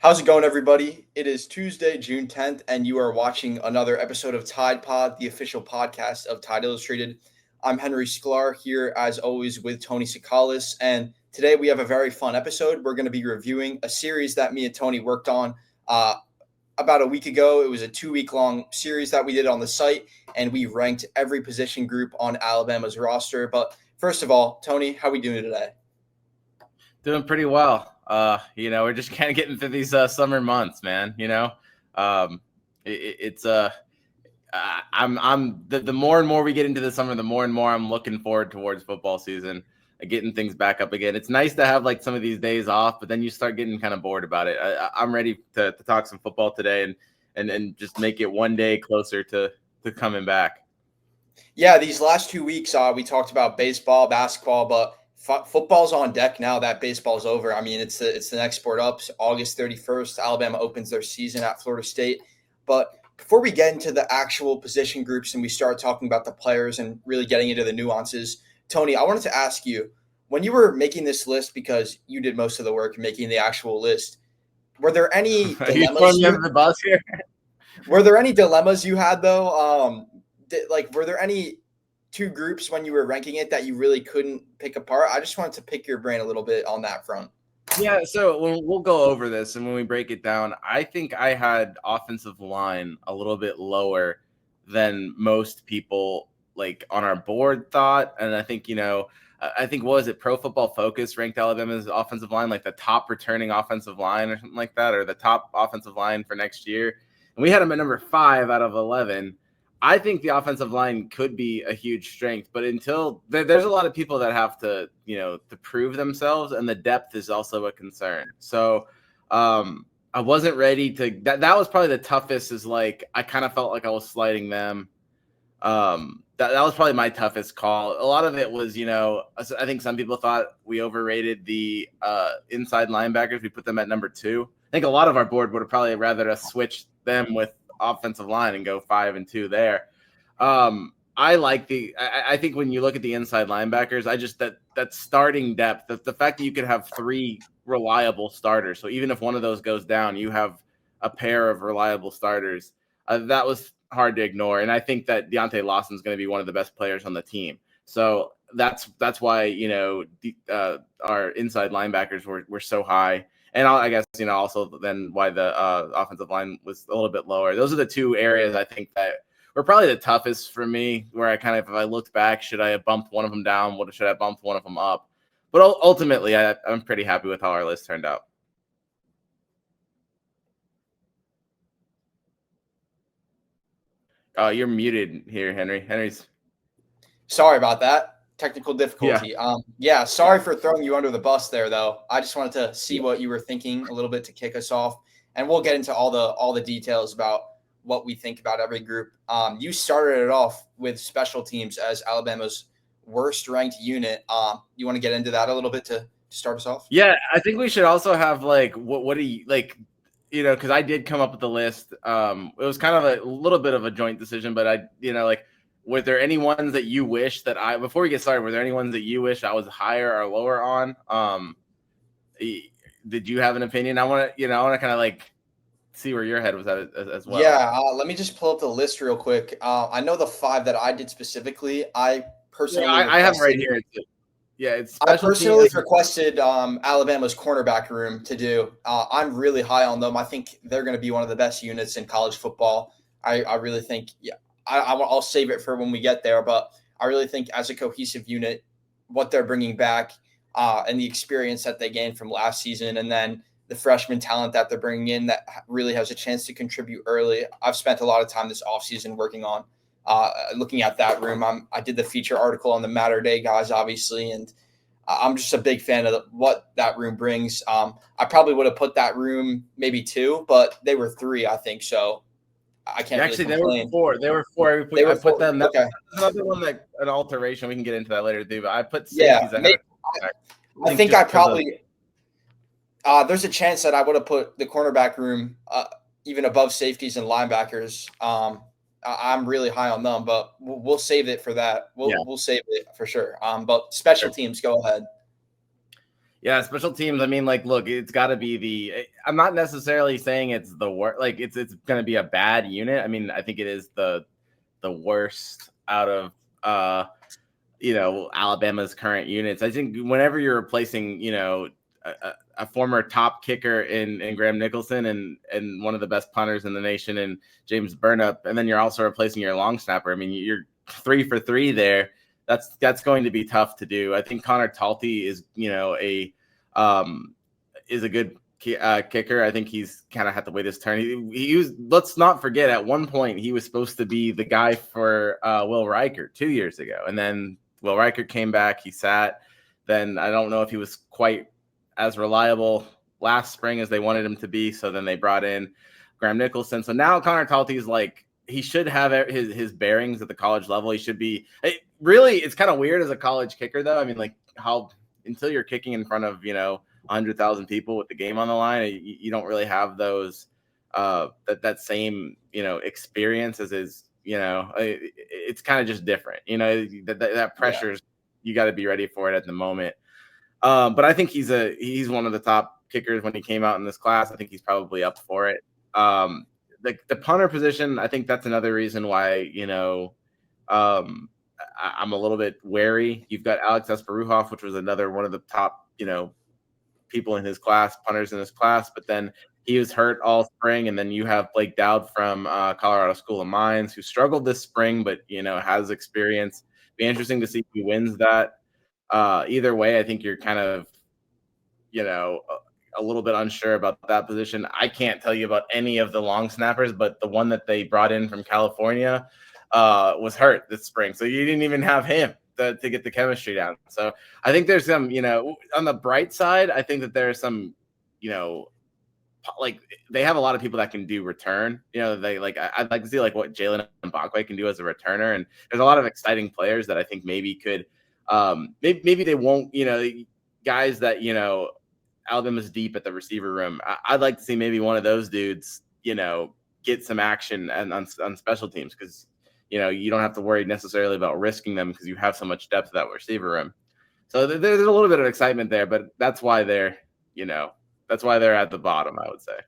How's it going, everybody? It is Tuesday, June 10th, and you are watching another episode of Tide Pod, the official podcast of Tide Illustrated. I'm Henry Sklar here, as always, with Tony Sakalis, and today we have a very fun episode. We're going to be reviewing a series that me and Tony worked on about a week ago. It was a 2-week long series that we did on the site, and we ranked every position group on Alabama's roster. But first of all, Tony, how are we doing today? Doing pretty well. We're just kind of getting through these summer months, man. I'm the more and more we get into the summer, the more and more I'm looking forward towards football season, getting things back up again. It's nice to have like some of these days off, but then you start getting kind of bored about it. I'm ready to talk some football today and just make it one day closer to coming back. Yeah, these last 2 weeks, we talked about baseball, basketball, but football's on deck now that baseball's over. I mean, it's the next sport up. August 31st, Alabama opens their season at Florida State. But before we get into the actual position groups and we start talking about the players and really getting into the nuances, Tony, I wanted to ask you, when you were making this list, because you did most of the work making the actual list, were there any dilemmas? The bus here? Were there any dilemmas you had though? Were there any two groups when you were ranking it that you really couldn't pick apart? I just wanted to pick your brain a little bit on that front. Yeah, so we'll go over this, and when we break it down, I think I had offensive line a little bit lower than most people like on our board thought, and I think what was it? Pro Football Focus ranked Alabama's offensive line like the top returning offensive line or something like that, or the top offensive line for next year, and we had them at number 5 out of 11. I think the offensive line could be a huge strength, but until there's a lot of people that have to prove themselves, and the depth is also a concern. So I wasn't ready to. That was probably the toughest. Is like I kind of felt like I was sliding them. That was probably my toughest call. A lot of it was, I think some people thought we overrated the inside linebackers. We put them at number 2. I think a lot of our board would have probably rather us switch them with offensive line and go 5 and 2 there. I think when you look at the inside linebackers, I just that starting depth, the fact that you could have 3 reliable starters. So even if one of those goes down, you have a pair of reliable starters. That was hard to ignore. And I think that Deontay Lawson is going to be one of the best players on the team. So that's why, our inside linebackers were so high. And I guess, also then why the offensive line was a little bit lower. Those are the 2 areas I think that were probably the toughest for me, where I if I looked back, should I have bumped one of them down? Should I have bumped one of them up? But ultimately, I'm pretty happy with how our list turned out. You're muted here, Henry. Sorry about that. Technical difficulty. Sorry for throwing you under the bus there, though. I just wanted to see what you were thinking a little bit to kick us off, and we'll get into all the details about what we think about every group. You started it off with special teams as Alabama's worst ranked unit. You want to get into that a little bit to start us off? Yeah, I think we should also have what do you like? Because I did come up with the list. It was kind of a little bit of a joint decision, but were there any ones that you wish that before we get started, were there any ones that you wish I was higher or lower on? Did you have an opinion? I want to kind of see where your head was at as well. Yeah, let me just pull up the list real quick. I know the 5 that I did specifically. I personally, I have right here. Yeah, it's. I personally requested Alabama's cornerback room to do. I'm really high on them. I think they're going to be one of the best units in college football. I really think. Yeah, I'll save it for when we get there, but I really think as a cohesive unit, what they're bringing back and the experience that they gained from last season, and then the freshman talent that they're bringing in that really has a chance to contribute early. I've spent a lot of time this offseason working on looking at that room. I did the feature article on the Matter Day guys, obviously, and I'm just a big fan of what that room brings. I probably would have put that room maybe 2, but they were 3, I think. So I can't actually. Really complain. They were 4. I put them. Okay. Another one an alteration. We can get into that later, too. But I put safeties ahead. I think I probably. There's a chance that I would have put the cornerback room even above safeties and linebackers. I'm really high on them, but we'll save it for that. We'll save it for sure. But special teams, go ahead. Yeah, special teams. I mean, like, look, it's got to be I'm not necessarily saying it's the worst. Like, it's going to be a bad unit. I mean, I think it is the worst out of Alabama's current units. I think whenever you're replacing a former top kicker in Graham Nicholson and one of the best punters in the nation in James Burnup, and then you're also replacing your long snapper. I mean, you're 3 for 3 there. That's going to be tough to do. I think Connor Talty is a good kicker. I think he's kind of had to wait his turn. Let's not forget, at one point he was supposed to be the guy for Will Riker 2 years ago, and then Will Riker came back. He sat. Then I don't know if he was quite as reliable last spring as they wanted him to be. So then they brought in Graham Nicholson. So now Connor Talty's he should have his bearings at the college level. He should be really. It's kind of weird as a college kicker, though. I mean, like how until you're kicking in front of 100,000 people with the game on the line, you don't really have those that same experience as is. It's kind of just different. That pressure's you got to be ready for it at the moment. But I think he's one of the top kickers when he came out in this class. I think he's probably up for it. The punter position, I think that's another reason why I'm a little bit wary. You've got Alex Esperuhoff, which was another one of the top people in his class, punters in his class, but then he was hurt all spring. And then you have Blake Dowd from Colorado School of Mines, who struggled this spring, but has experience. Be interesting to see who wins that. Either way, I think you're kind of a little bit unsure about that position. I can't tell you about any of the long snappers, but the one that they brought in from California was hurt this spring, so you didn't even have him to get the chemistry down. So I think there's some, on the bright side, I think that there's some, like they have a lot of people that can do return. They I'd like to see what Jalen Mbakwe can do as a returner, and there's a lot of exciting players that I think maybe could, maybe they won't, guys that Alabama's deep at the receiver room. I'd like to see maybe one of those dudes, get some action on special teams, because you don't have to worry necessarily about risking them because you have so much depth at that receiver room. So there's a little bit of excitement there, but that's why they're at the bottom, I would say.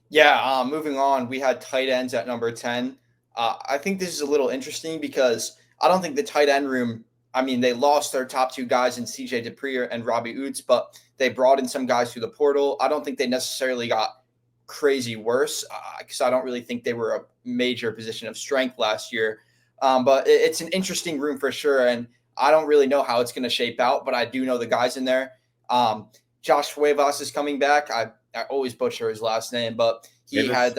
Yeah. Moving on, we had tight ends at number 10. I think this is a little interesting because I don't think the tight end room. I mean, they lost their top two guys in CJ Dupree and Robbie Oots, but they brought in some guys through the portal. I don't think they necessarily got crazy worse because I don't really think they were a major position of strength last year. But it's an interesting room for sure, and I don't really know how it's going to shape out, but I do know the guys in there. Josh Cuevas is coming back. I always butcher his last name, but he had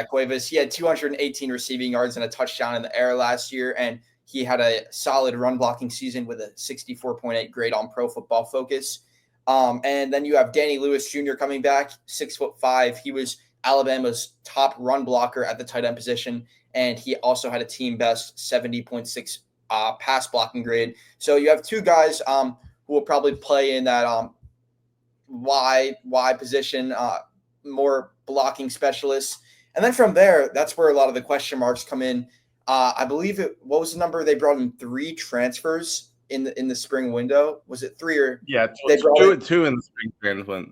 Cuevas. He had 218 receiving yards and a touchdown in the air last year, and he had a solid run blocking season with a 64.8 grade on Pro Football Focus. And then you have Danny Lewis Jr. coming back, 6'5". He was Alabama's top run blocker at the tight end position, and he also had a team best 70.6 pass blocking grade. So you have two guys who will probably play in that Y position, more blocking specialists. And then from there, that's where a lot of the question marks come in. I believe what was the number? They brought in 3 transfers in the spring window. Was it 3 or they brought two in the spring when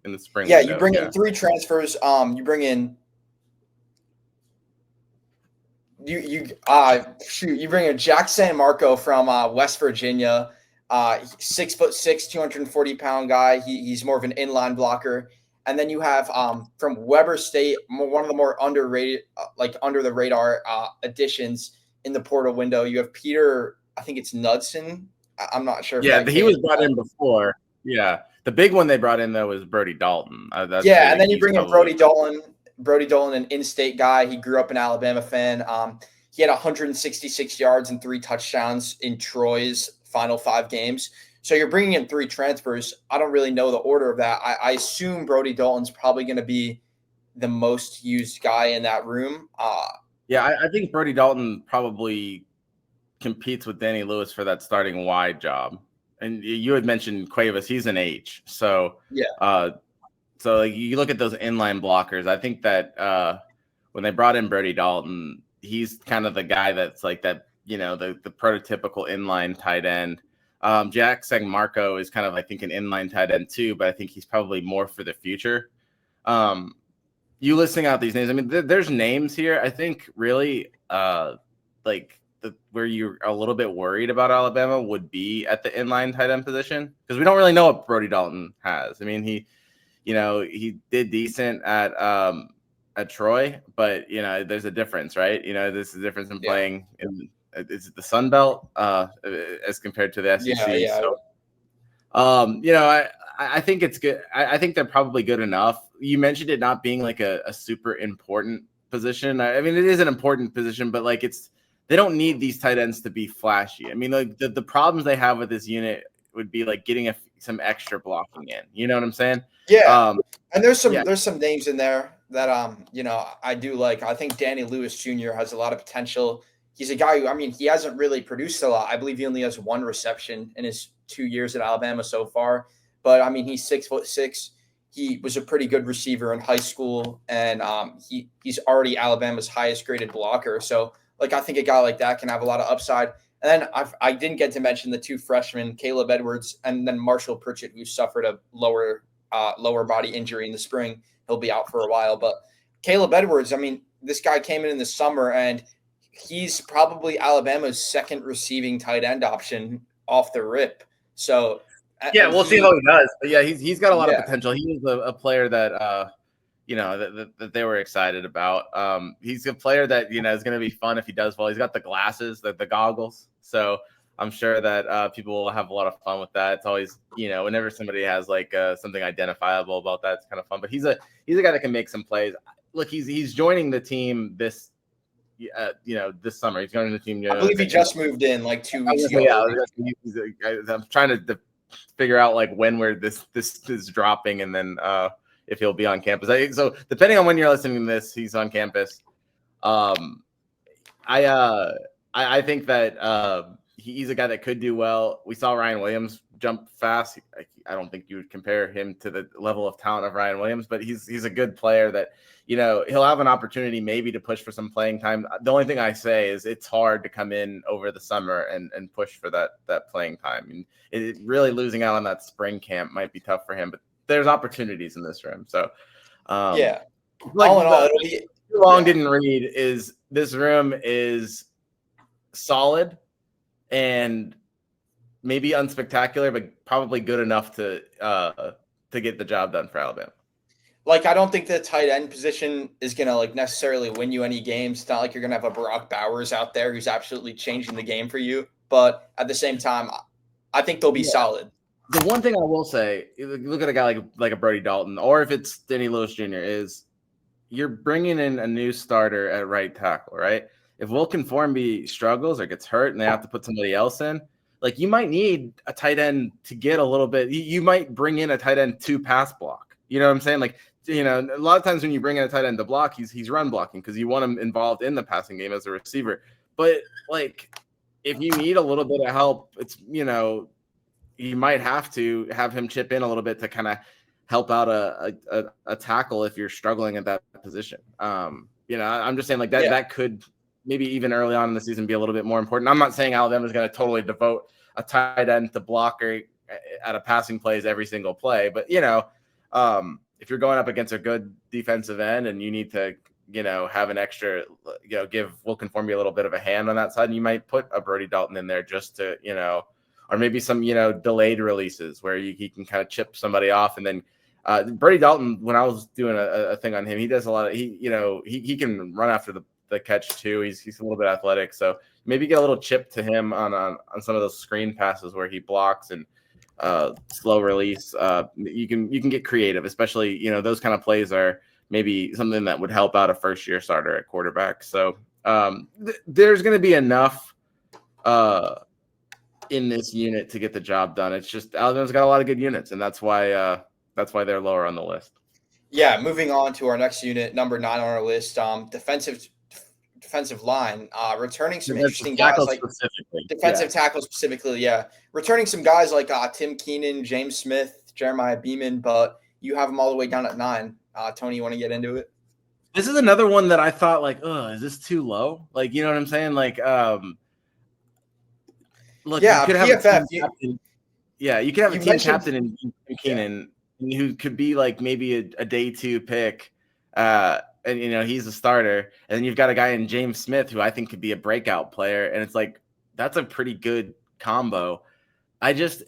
in the spring window. You bring in 3 transfers. You bring in you bring in Jack San Marco from West Virginia, 6'6", 240-pound guy. He's more of an inline blocker. And then you have from Weber State, one of the more underrated, under the radar additions in the portal window. You have Peter, I think it's Knudsen. I'm not sure. He was brought in before. Yeah, the big one they brought in though was Brody Dalton. And then you bring in Brody Dalton. Brody Dalton, an in-state guy. He grew up an Alabama fan. He had 166 yards and 3 touchdowns in Troy's final 5 games. So you're bringing in 3 transfers. I don't really know the order of that. I assume Brody Dalton's probably going to be the most used guy in that room. I think Brody Dalton probably competes with Danny Lewis for that starting wide job. And you had mentioned Cuevas. He's an H. So so you look at those inline blockers. I think that when they brought in Brody Dalton, he's kind of the guy that's like that, the prototypical inline tight end. Jack Marco is kind of, I think, an inline tight end too, but I think he's probably more for the future. You listing out these names, I mean, there's names here. I think really like where you're a little bit worried about Alabama would be at the inline tight end position, because we don't really know what Brody Dalton has. I mean, he did decent at Troy, but there's a difference, right? There's a difference in playing in is it the Sun Belt as compared to the SEC. Yeah. So I think it's good. I think they're probably good enough. You mentioned it not being like a super important position. I mean, it is an important position, but like they don't need these tight ends to be flashy. I mean, like the problems they have with this unit would be like getting some extra blocking in. You know what I'm saying? Yeah. And there's some names in there that I do like. I think Danny Lewis Jr. has a lot of potential. He's a guy who, I mean, he hasn't really produced a lot. I believe he only has one reception in his 2 years at Alabama so far. But I mean, he's 6'6". He was a pretty good receiver in high school, and he's already Alabama's highest graded blocker. So like, I think a guy like that can have a lot of upside. And then I didn't get to mention the 2 freshmen, Caleb Edwards and then Marshall Pritchett, who suffered a lower body injury in the spring. He'll be out for a while. But Caleb Edwards, I mean, this guy came in the summer, and he's probably Alabama's second receiving tight end option off the rip. So yeah, we'll see how he does. But yeah, he's got a lot of potential. He is a player that that they were excited about. He's a player that is going to be fun if he does well. He's got the glasses, the goggles, so I'm sure that people will have a lot of fun with that. It's always whenever somebody has like something identifiable about that, it's kind of fun. But he's a guy that can make some plays. Look, he's joining the team this summer. He's joining the team. I believe he just moved in like 2 weeks ago. Yeah, I'm trying to figure out like when this is dropping, and then if he'll be on campus. So depending on when you're listening to this, he's on campus. I think that he's a guy that could do well. We saw Ryan Williams jump fast. I don't think you would compare him to the level of talent of Ryan Williams, but he's a good player that he'll have an opportunity maybe to push for some playing time. The only thing I say is it's hard to come in over the summer and push for that playing time. And really losing out on that spring camp might be tough for him, but there's opportunities in this room. So like all in all, didn't read is this room is solid and maybe unspectacular, but probably good enough to get the job done for Alabama. Like, I don't think the tight end position is going to like necessarily win you any games. It's not like you're going to have a Brock Bowers out there who's absolutely changing the game for you. But at the same time, I think they'll be solid. The one thing I will say, look at a guy like a Brody Dalton, or if it's Danny Lewis Jr., is you're bringing in a new starter at right tackle, right? If Wilkin Formby struggles or gets hurt and they have to put somebody else in, like, you might need a tight end to get a little bit. You might bring in a tight end to pass block. You know what I'm saying? Like, a lot of times when you bring in a tight end to block, he's run blocking because you want him involved in the passing game as a receiver. But like, if you need a little bit of help, it's you might have to have him chip in a little bit to kind of help out a tackle if you're struggling at that position. I'm just saying like that. Yeah. That could maybe even early on in the season be a little bit more important. I'm not saying Alabama is going to totally devote a tight end to blocker at a passing plays every single play, but if you're going up against a good defensive end and you need to, have an extra, give Wilkin Formby a little bit of a hand on that side, and you might put a Brody Dalton in there just to, or maybe some, delayed releases where he can kind of chip somebody off. And then Brody Dalton, when I was doing a thing on him, he does a lot of, he can run after the catch too. He's a little bit athletic. So maybe get a little chip to him on some of those screen passes where he blocks and slow release. You can get creative, especially, those kind of plays are maybe something that would help out a first year starter at quarterback. So there's going to be enough in this unit to get the job done. It's just Alabama's got a lot of good units, and that's why they're lower on the list. Yeah, moving on to our next unit, number 9 on our list, defensive line, returning some interesting guys like defensive tackles specifically. Yeah, returning some guys like Tim Keenan, James Smith, Jeremiah Beeman, but you have them all the way down at 9. Tony, you want to get into it? This is another one that I thought like, is this too low? Like, you know what I'm saying? Like look, you Yeah, could have a PFF. team captain. Yeah, you could have a You team mentioned, captain in yeah, Keenan who could be like maybe a day 2 pick. And he's a starter. And then you've got a guy in James Smith who I think could be a breakout player. And it's like that's a pretty good combo. I just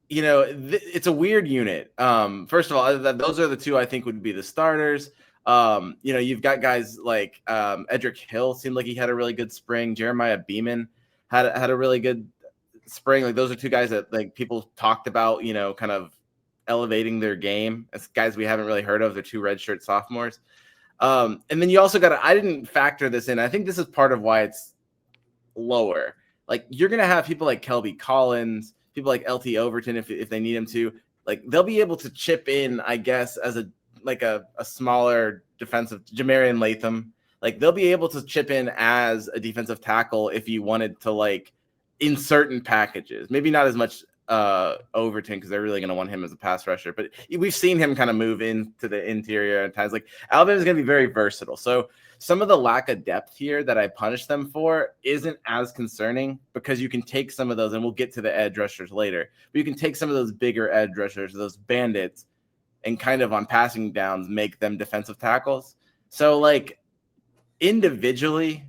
it's a weird unit. First of all, those are the two I think would be the starters. You've got guys like Edric Hill seemed like he had a really good spring. Jeremiah Beeman had a really good spring. Like those are two guys that like people talked about, kind of elevating their game as guys we haven't really heard of. They're two redshirt sophomores. And then you also I didn't factor this in. I think this is part of why it's lower. Like you're gonna have people like Kelby Collins, people like LT Overton if they need him to. Like they'll be able to chip in, I guess, as a smaller defensive Jamarian Latham. Like they'll be able to chip in as a defensive tackle if you wanted to like in certain packages. Maybe not as much Overton because they're really going to want him as a pass rusher. But we've seen him kind of move into the interior at times. Like Alabama's going to be very versatile. So some of the lack of depth here that I punish them for isn't as concerning because you can take some of those, and we'll get to the edge rushers later, but you can take some of those bigger edge rushers, those bandits, and kind of on passing downs make them defensive tackles. So like individually,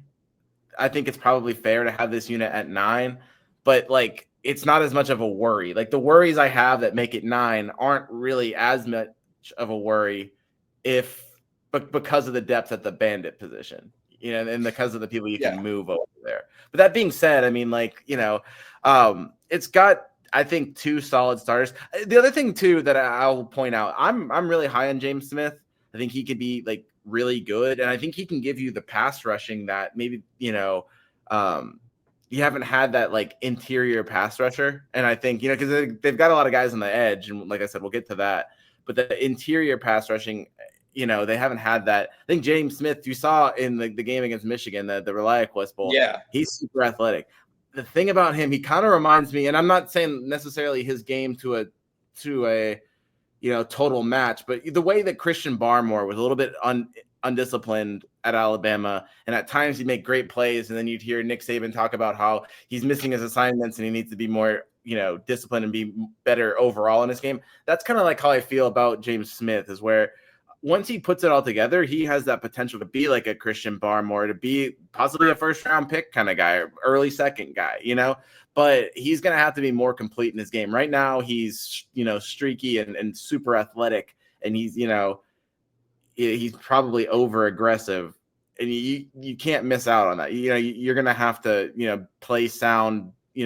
I think it's probably fair to have this unit at 9, but like it's not as much of a worry. Like the worries I have that make it 9 aren't really as much of a worry but because of the depth at the bandit position, and because of the people you yeah, can move over there. But that being said, I mean, like, it's got, I think, 2 solid starters. The other thing too that I'll point out, I'm really high on James Smith. I think he could be like really good, and I think he can give you the pass rushing that maybe you haven't had that like interior pass rusher. And I think because they've got a lot of guys on the edge, and like I said, we'll get to that. But the interior pass rushing, they haven't had that. I think James Smith, you saw in the game against Michigan, the ReliaQuest Bowl, yeah, he's super athletic. The thing about him, he kind of reminds me, and I'm not saying necessarily his game to a total match, but the way that Christian Barmore was a little bit undisciplined at Alabama, and at times he'd make great plays, and then you'd hear Nick Saban talk about how he's missing his assignments and he needs to be more disciplined and be better overall in his game. That's kind of like how I feel about James Smith, is where once he puts it all together, he has that potential to be like a Christian Barmore, to be possibly a first-round pick kind of guy, or early second guy, But he's going to have to be more complete in his game. Right now, he's, streaky and super athletic, and he's, he's probably over-aggressive, and you can't miss out on that. You're going to have to, play sound, get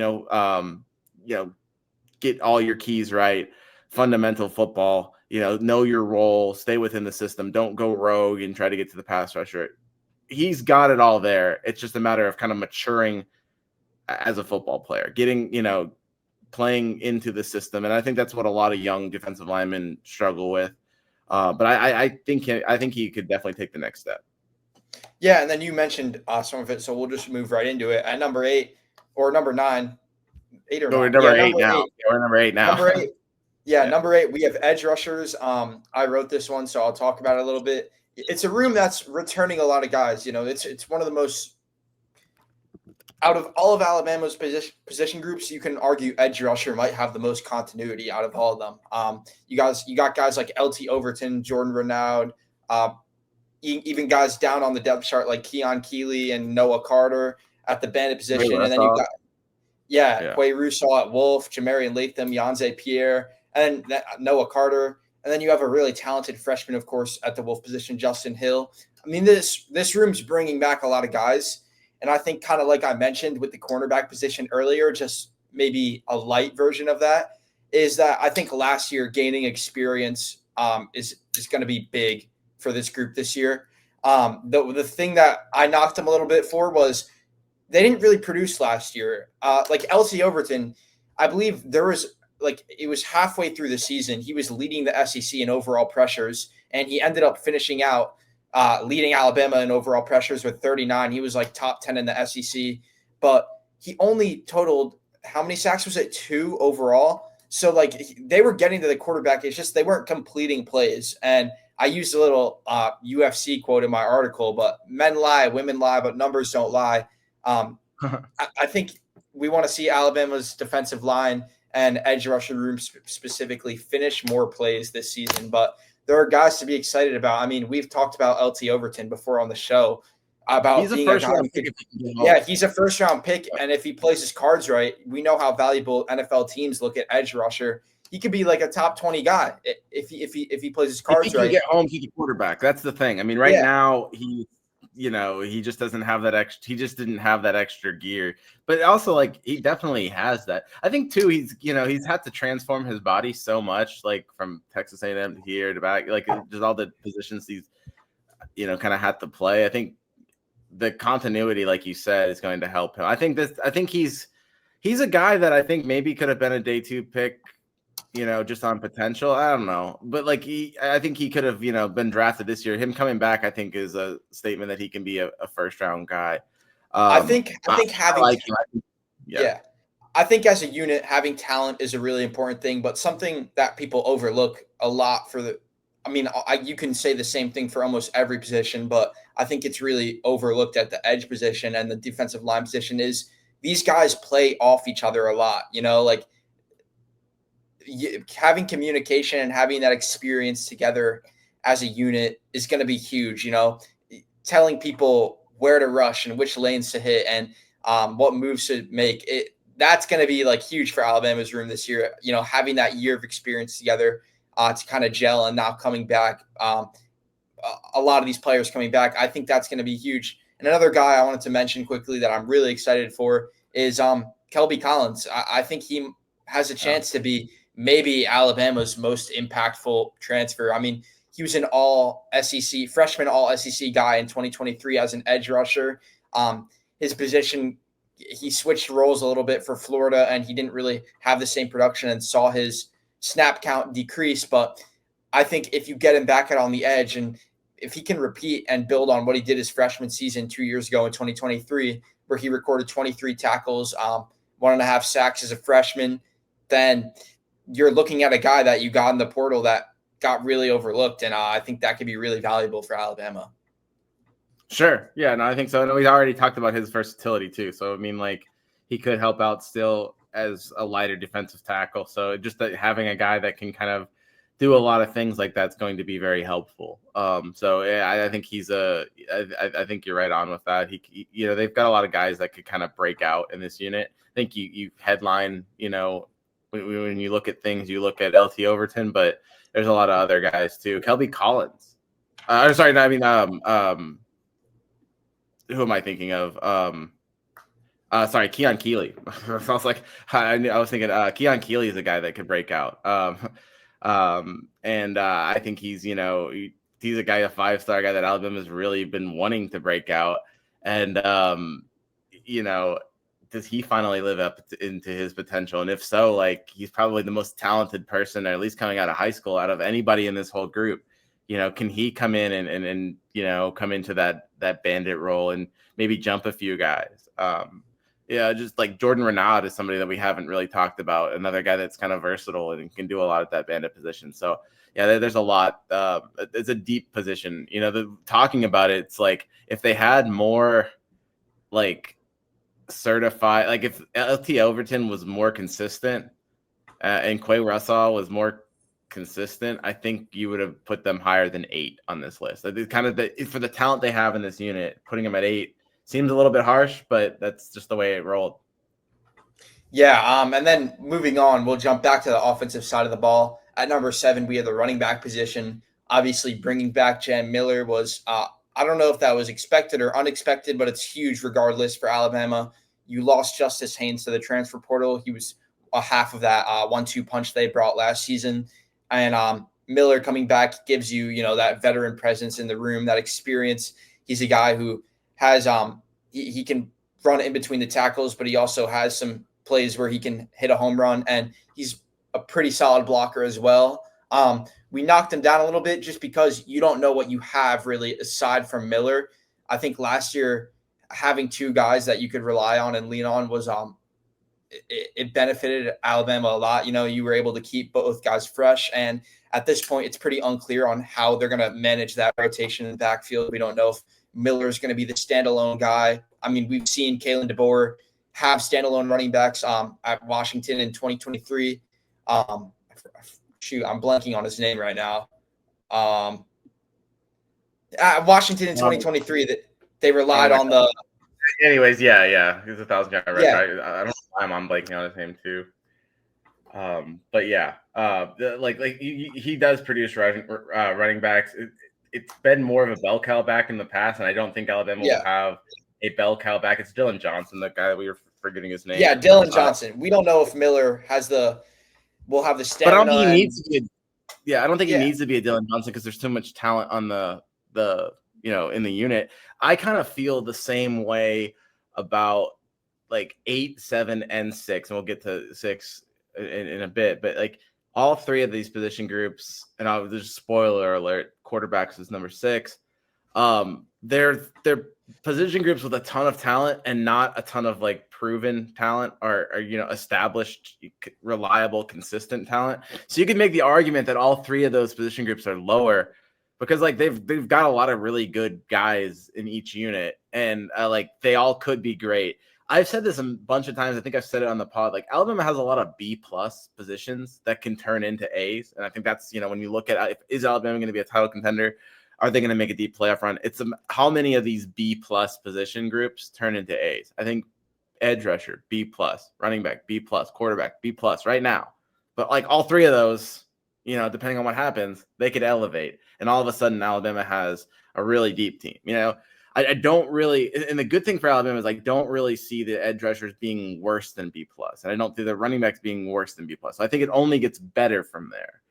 all your keys right, fundamental football, know your role, stay within the system, don't go rogue and try to get to the pass rusher. He's got it all there. It's just a matter of kind of maturing as a football player, getting, playing into the system. And I think that's what a lot of young defensive linemen struggle with. But I think he could definitely take the next step. yeah. And then you mentioned some of it, so we'll just move right into it. At number 8 or number 9, 8 or 9. We're number Yeah, 8 now. 8. We're number 8 now. Number 8. Yeah, number 8, we have edge rushers. I wrote this one, so I'll talk about it a little bit. It's a room that's returning a lot of guys. It's one of the most, out of all of Alabama's position groups, you can argue edge rusher might have the most continuity out of all of them. You got guys like LT Overton, Jordan Renaud, even guys down on the depth chart like Keon Keeley and Noah Carter at the bandit position, and then you got Quay Russaw at Wolf, Jamarian Latham, Yanze Pierre, and then Noah Carter. And then you have a really talented freshman, of course, at the Wolf position, Justin Hill. I mean, this room's bringing back a lot of guys. And I think kind of like I mentioned with the cornerback position earlier, just maybe a light version of that, is that I think last year gaining experience is going to be big for this group this year. The thing that I knocked them a little bit for was they didn't really produce last year. Like LC Overton, I believe it was halfway through the season, he was leading the SEC in overall pressures, and he ended up finishing out leading Alabama in overall pressures with 39. He was like top 10 in the SEC, but he only totaled, how many sacks was it? 2 overall. So like they were getting to the quarterback. It's just they weren't completing plays. And I used a little UFC quote in my article, but men lie, women lie, but numbers don't lie. I think we want to see Alabama's defensive line and edge rusher room specifically finish more plays this season. But there are guys to be excited about. I mean, we've talked about LT Overton before on the show about He's a being a first guy round who pick could, if he can get yeah, home. he's a first round pick. And if he plays his cards right, we know how valuable NFL teams look at edge rusher. He could be like a top 20 guy if he plays his If he cards can right. get home, he's a quarterback. That's the thing. I mean, right Yeah. now he just doesn't have that extra. He just didn't have that extra gear. But also, like, he definitely has that. I think too. He's had to transform his body so much, like from Texas A&M to here to back, like just all the positions he's kind of had to play. I think the continuity, like you said, is going to help him. I think he's a guy that I think maybe could have been a day 2 pick. Just on potential. I don't know. But I think he could have, been drafted this year. Him coming back, I think, is a statement that he can be a first round guy. I think having like him. yeah. I think as a unit, having talent is a really important thing, but something that people overlook a lot you can say the same thing for almost every position, but I think it's really overlooked at the edge position and the defensive line position is these guys play off each other a lot, like having communication and having that experience together as a unit is going to be huge, telling people where to rush and which lanes to hit and what moves to make it. That's going to be like huge for Alabama's room this year, having that year of experience together to kind of gel and now coming back. A lot of these players coming back, I think that's going to be huge. And another guy I wanted to mention quickly that I'm really excited for is Kelby Collins. I think he has a chance to be maybe Alabama's most impactful transfer. I mean, he was an freshman all SEC guy in 2023 as an edge rusher. His position, he switched roles a little bit for Florida, and he didn't really have the same production and saw his snap count decrease. But I think if you get him back out on the edge and if he can repeat and build on what he did his freshman season 2 years ago in 2023, where he recorded 23 tackles, 1.5 sacks as a freshman, then you're looking at a guy that you got in the portal that got really overlooked. And I think that could be really valuable for Alabama. Sure. Yeah, no, I think so. And we already talked about his versatility too. So, I mean, like, he could help out still as a lighter defensive tackle. So just that having a guy that can kind of do a lot of things like that's going to be very helpful. So yeah, I think I think you're right on with that. They've got a lot of guys that could kind of break out in this unit. I think you headline, when you look at things, you look at LT Overton, but there's a lot of other guys too. Kelby Collins. Sorry, no, I mean, who am I thinking of? Sorry, Keon Keeley. I was like, I was thinking Keon Keeley is a guy that could break out. And I think he's a guy, a 5-star guy that Alabama's really been wanting to break out. And does he finally live up into his potential? And if so, like, he's probably the most talented person, or at least coming out of high school, out of anybody in this whole group. Can he come in and come into that bandit role and maybe jump a few guys? Just like Jordan Renaud is somebody that we haven't really talked about. Another guy that's kind of versatile and can do a lot at that bandit position. So yeah, there's a lot. It's a deep position. Talking about it, it's like if they had more like certified, like if LT Overton was more consistent and Quay Russell was more consistent, I think you would have put them higher than 8 on this list. Kind of for the talent they have in this unit, putting them at 8 seems a little bit harsh, but that's just the way it rolled. Yeah, and then moving on, we'll jump back to the offensive side of the ball. At number 7, we have the running back position. Obviously, bringing back Jam Miller was I don't know if that was expected or unexpected, but it's huge regardless for Alabama. You lost Justice Haynes to the transfer portal. He was a half of that 1-2 punch they brought last season. And Miller coming back gives you, that veteran presence in the room, that experience. He's a guy who has he can run in between the tackles, but he also has some plays where he can hit a home run, and he's a pretty solid blocker as well. We knocked him down a little bit just because you don't know what you have really aside from Miller. I think last year having 2 guys that you could rely on and lean on was it benefited Alabama a lot. You were able to keep both guys fresh, and at this point, it's pretty unclear on how they're going to manage that rotation in the backfield. We don't know if Miller is going to be the standalone guy. I mean, we've seen Kalen DeBoer have standalone running backs at Washington in 2023. Shoot, I'm blanking on his name right now. At Washington in 2023, that they relied on the. Anyways, yeah, he's a 1,000-yard rusher. Yeah. I don't know why I'm blanking on his name too. But yeah, he does produce running backs. It's been more of a bell cow back in the past, and I don't think Alabama will have a bell cow back. It's Dylan Johnson, the guy that we were forgetting his name. Yeah, Dylan Johnson. We don't know if Miller will have the stamina. But I don't think he needs to be. I don't think he needs to be a Dylan Johnson because there's too much talent on the in the unit. I kind of feel the same way about like 8, 7, and 6, and we'll get to 6 in a bit. But like all three of these position groups, and I'll just spoiler alert: quarterbacks is number 6. They're position groups with a ton of talent and not a ton of like proven talent or established, reliable, consistent talent. So you could make the argument that all three of those position groups are lower because like they've got a lot of really good guys in each unit, and like they all could be great. I've said this a bunch of times. I think I've said it on the pod. Like Alabama has a lot of B+ positions that can turn into A's, and I think that's when you look at is Alabama going to be a title contender? Are they going to make a deep playoff run? It's how many of these B+ position groups turn into A's? I think edge rusher B+, running back B+, quarterback B+ right now. But like all three of those, depending on what happens, they could elevate, and all of a sudden Alabama has a really deep team. I don't really, and the good thing for Alabama is I don't really see the edge rushers being worse than B+, and I don't see the running backs being worse than B+. So I think it only gets better from there.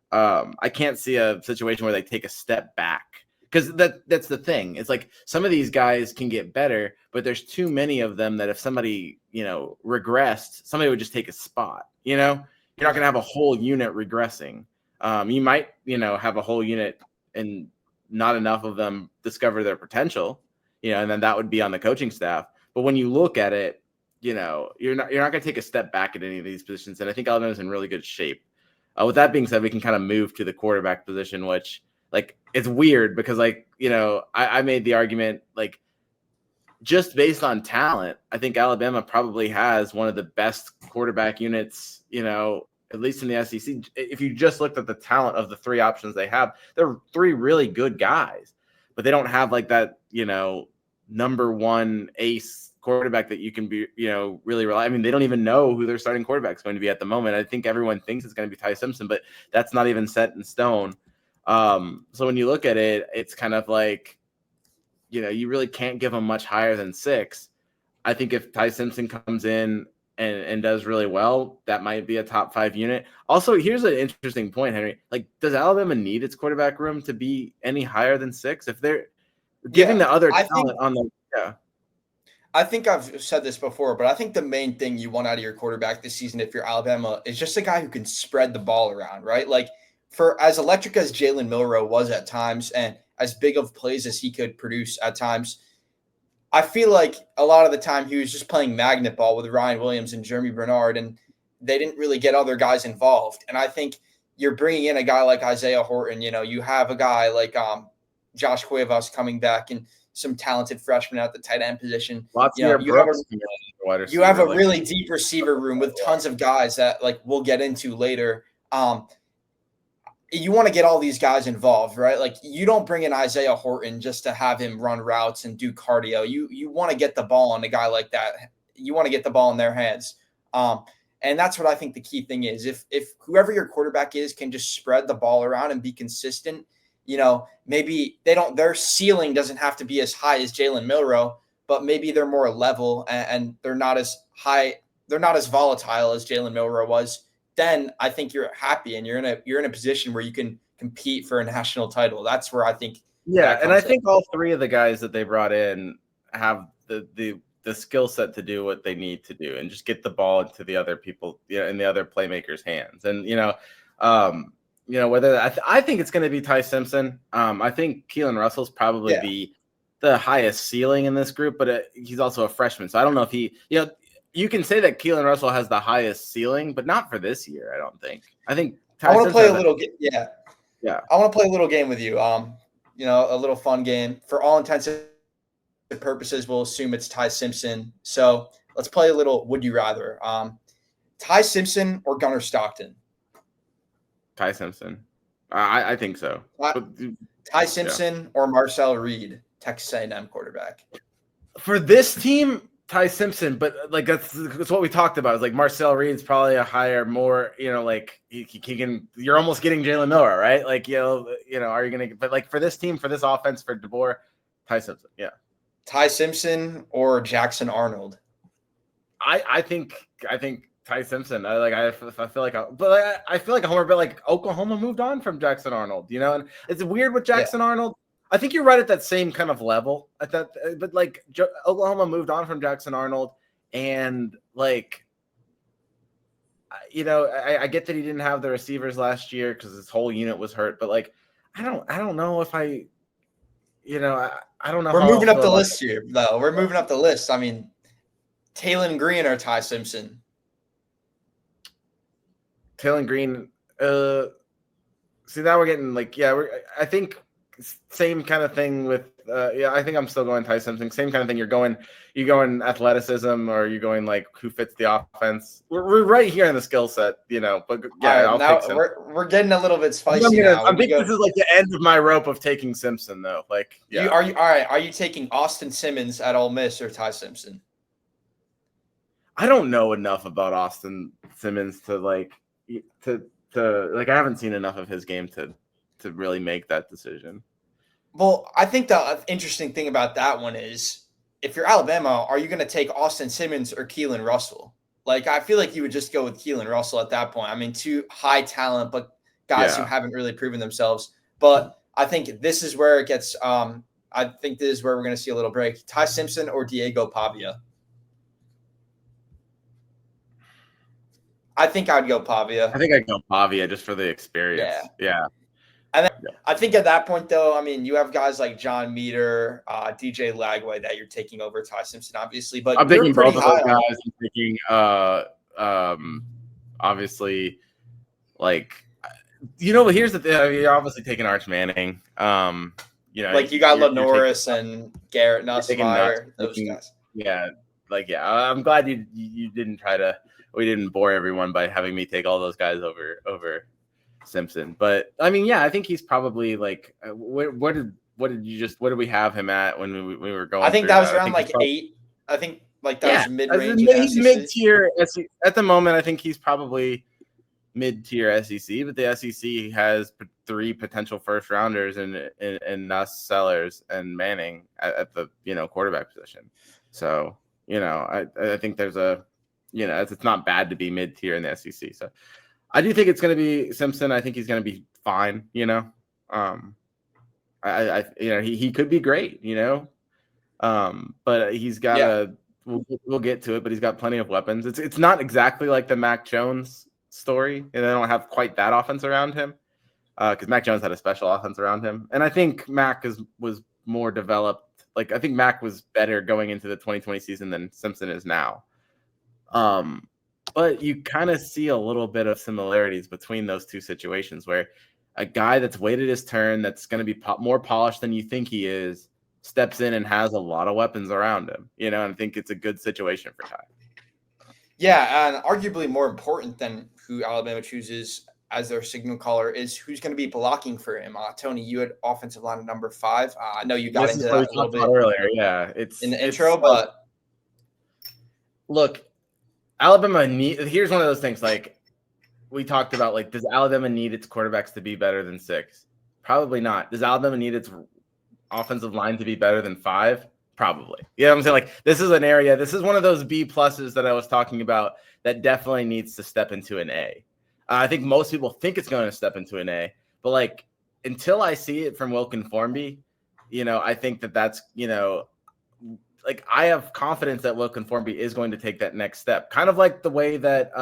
I can't see a situation where they take a step back because that's the thing. It's like some of these guys can get better, but there's too many of them that if somebody, regressed, somebody would just take a spot. You're not going to have a whole unit regressing. You might, have a whole unit and not enough of them discover their potential, and then that would be on the coaching staff. But when you look at it, you're not going to take a step back at any of these positions. And I think Alabama's in really good shape. With that being said, we can kind of move to the quarterback position, which like it's weird because I made the argument like just based on talent, I think Alabama probably has one of the best quarterback units, at least in the SEC. If you just looked at the talent of the three options they have, they're three really good guys, but they don't have like that, number one ace quarterback that you can be, really rely. I mean, they don't even know who their starting quarterback is going to be at the moment. I think everyone thinks it's going to be Ty Simpson, but that's not even set in stone. So when you look at it, it's kind of like, you really can't give them much higher than 6. I think if Ty Simpson comes in and does really well, that might be a top 5 unit. Also, here's an interesting point, Henry. Like, does Alabama need its quarterback room to be any higher than 6? If they're giving the other talent on the I think I've said this before, but I think the main thing you want out of your quarterback this season, if you're Alabama, is just a guy who can spread the ball around, right? Like for as electric as Jalen Milroe was at times and as big of plays as he could produce at times, I feel like a lot of the time he was just playing magnet ball with Ryan Williams and Jeremy Bernard, and they didn't really get other guys involved. And I think you're bringing in a guy like Isaiah Horton, you have a guy like Josh Cuevas coming back and some talented freshmen at the tight end position. You have a really deep receiver room with tons of guys that like we'll get into later. You want to get all these guys involved, right? Like you don't bring in Isaiah Horton just to have him run routes and do cardio. You want to get the ball on a guy like that. You want to get the ball in their hands. And that's what I think the key thing is. If whoever your quarterback is can just spread the ball around and be consistent, maybe their ceiling doesn't have to be as high as Jalen Milroe, but maybe they're more level and they're not as high. They're not as volatile as Jalen Milroe was. Then I think you're happy and you're in a position where you can compete for a national title. That's where I think. Yeah. And I think all three of the guys that they brought in have the skill set to do what they need to do and just get the ball into the other people, in the other playmakers' hands. And, whether I think it's going to be Ty Simpson. I think Keelan Russell's probably be the highest ceiling in this group, but he's also a freshman. So I don't know if you can say that Keelan Russell has the highest ceiling, but not for this year. I don't think. I think Ty I want to play a little game. Yeah. I want to play a little game with you. A little fun game. For all intents and purposes, we'll assume it's Ty Simpson. So let's play a little would you rather. Ty Simpson or Gunnar Stockton? Ty Simpson. I think so. Ty, But, Ty Simpson or Marcel Reed, Texas A&M quarterback? for this team, Ty Simpson, but like that's what we talked about. It's like Marcel Reed's probably a higher, more like he can. You're almost getting Jalen Miller, right? Like are you gonna? But like for this team, for this offense, for DeBoer, Ty Simpson, yeah. Ty Simpson or Jackson Arnold? I think Ty Simpson. I feel like I feel like a homer, but like Oklahoma moved on from Jackson Arnold, and it's weird with Jackson Arnold. I think you're right at that same kind of level at that, but like Oklahoma moved on from Jackson Arnold, and like, I get that he didn't have the receivers last year because his whole unit was hurt, but like, I don't know if I don't know. We're how moving I'll up the feel list here, though. We're moving up the list. I mean, Talon Green or Ty Simpson? Talon Green. See, now we're getting like, I think same kind of thing with I think I'm still going Ty Simpson. Same kind of thing. You're going athleticism, or you're going like who fits the offense. We're right here in the skill set, But yeah, I'll now take Simpson. we're getting a little bit spicy now. I think this is like the end of my rope of taking Simpson, though. Like, yeah. Are you all right? Are you taking Austin Simmons at Ole Miss or Ty Simpson? I don't know enough about Austin Simmons to like I haven't seen enough of his game to really make that decision. Well, I think the interesting thing about that one is if you're Alabama, are you going to take Austin Simmons or Keelan Russell? Like, I feel like you would just go with Keelan Russell at that point. I mean, two high talent, but guys who haven't really proven themselves. But I think this is where it gets I think this is where we're going to see a little break. Ty Simpson or Diego Pavia? I think I'd go Pavia. I think I'd go Pavia just for the experience. Yeah. And then I think at that point, though, I mean, you have guys like John Meter, DJ Lagway that you're taking over Ty Simpson, obviously. But I'm taking both of those guys. I'm taking, obviously, like, here's the thing. I mean, you're obviously taking Arch Manning. Like you got LaNorris and Garrett Nussmeier, those guys. Yeah, I'm glad you didn't we didn't bore everyone by having me take all those guys over Simpson. But I mean, I think he's probably like, what did we have him at when we were going? I think that was around like 8. I think like that was mid-range. He's mid-tier at the moment. I think he's probably mid-tier SEC, but the SEC has 3 potential first rounders in Nuss, Sellers, and Manning at the quarterback position. So I think there's it's not bad to be mid-tier in the SEC. So I do think it's going to be Simpson. I think he's going to be fine. He could be great. But he's got we'll get to it. But he's got plenty of weapons. It's not exactly like the Mac Jones story, and they don't have quite that offense around him because Mac Jones had a special offense around him, and I think Mac was more developed. Like I think Mac was better going into the 2020 season than Simpson is now. But you kind of see a little bit of similarities between those two situations where a guy that's waited his turn, that's going to be more polished than you think he is, steps in and has a lot of weapons around him, and I think it's a good situation for Ty. Yeah, and arguably more important than who Alabama chooses as their signal caller is who's going to be blocking for him. Tony, you had offensive line number 5. I know you got into that a little bit earlier. Yeah, it's in the intro, but look, Alabama here's one of those things like we talked about. Like, does Alabama need its quarterbacks to be better than 6? Probably not. Does Alabama need its offensive line to be better than 5? Probably. You know what I'm saying? Like, this is an area. This is one of those B pluses that I was talking about that definitely needs to step into an A. I think most people think it's going to step into an A, but like until I see it from Wilkin Formby, I think that's like I have confidence that Wilkin Formby is going to take that next step, kind of like the way that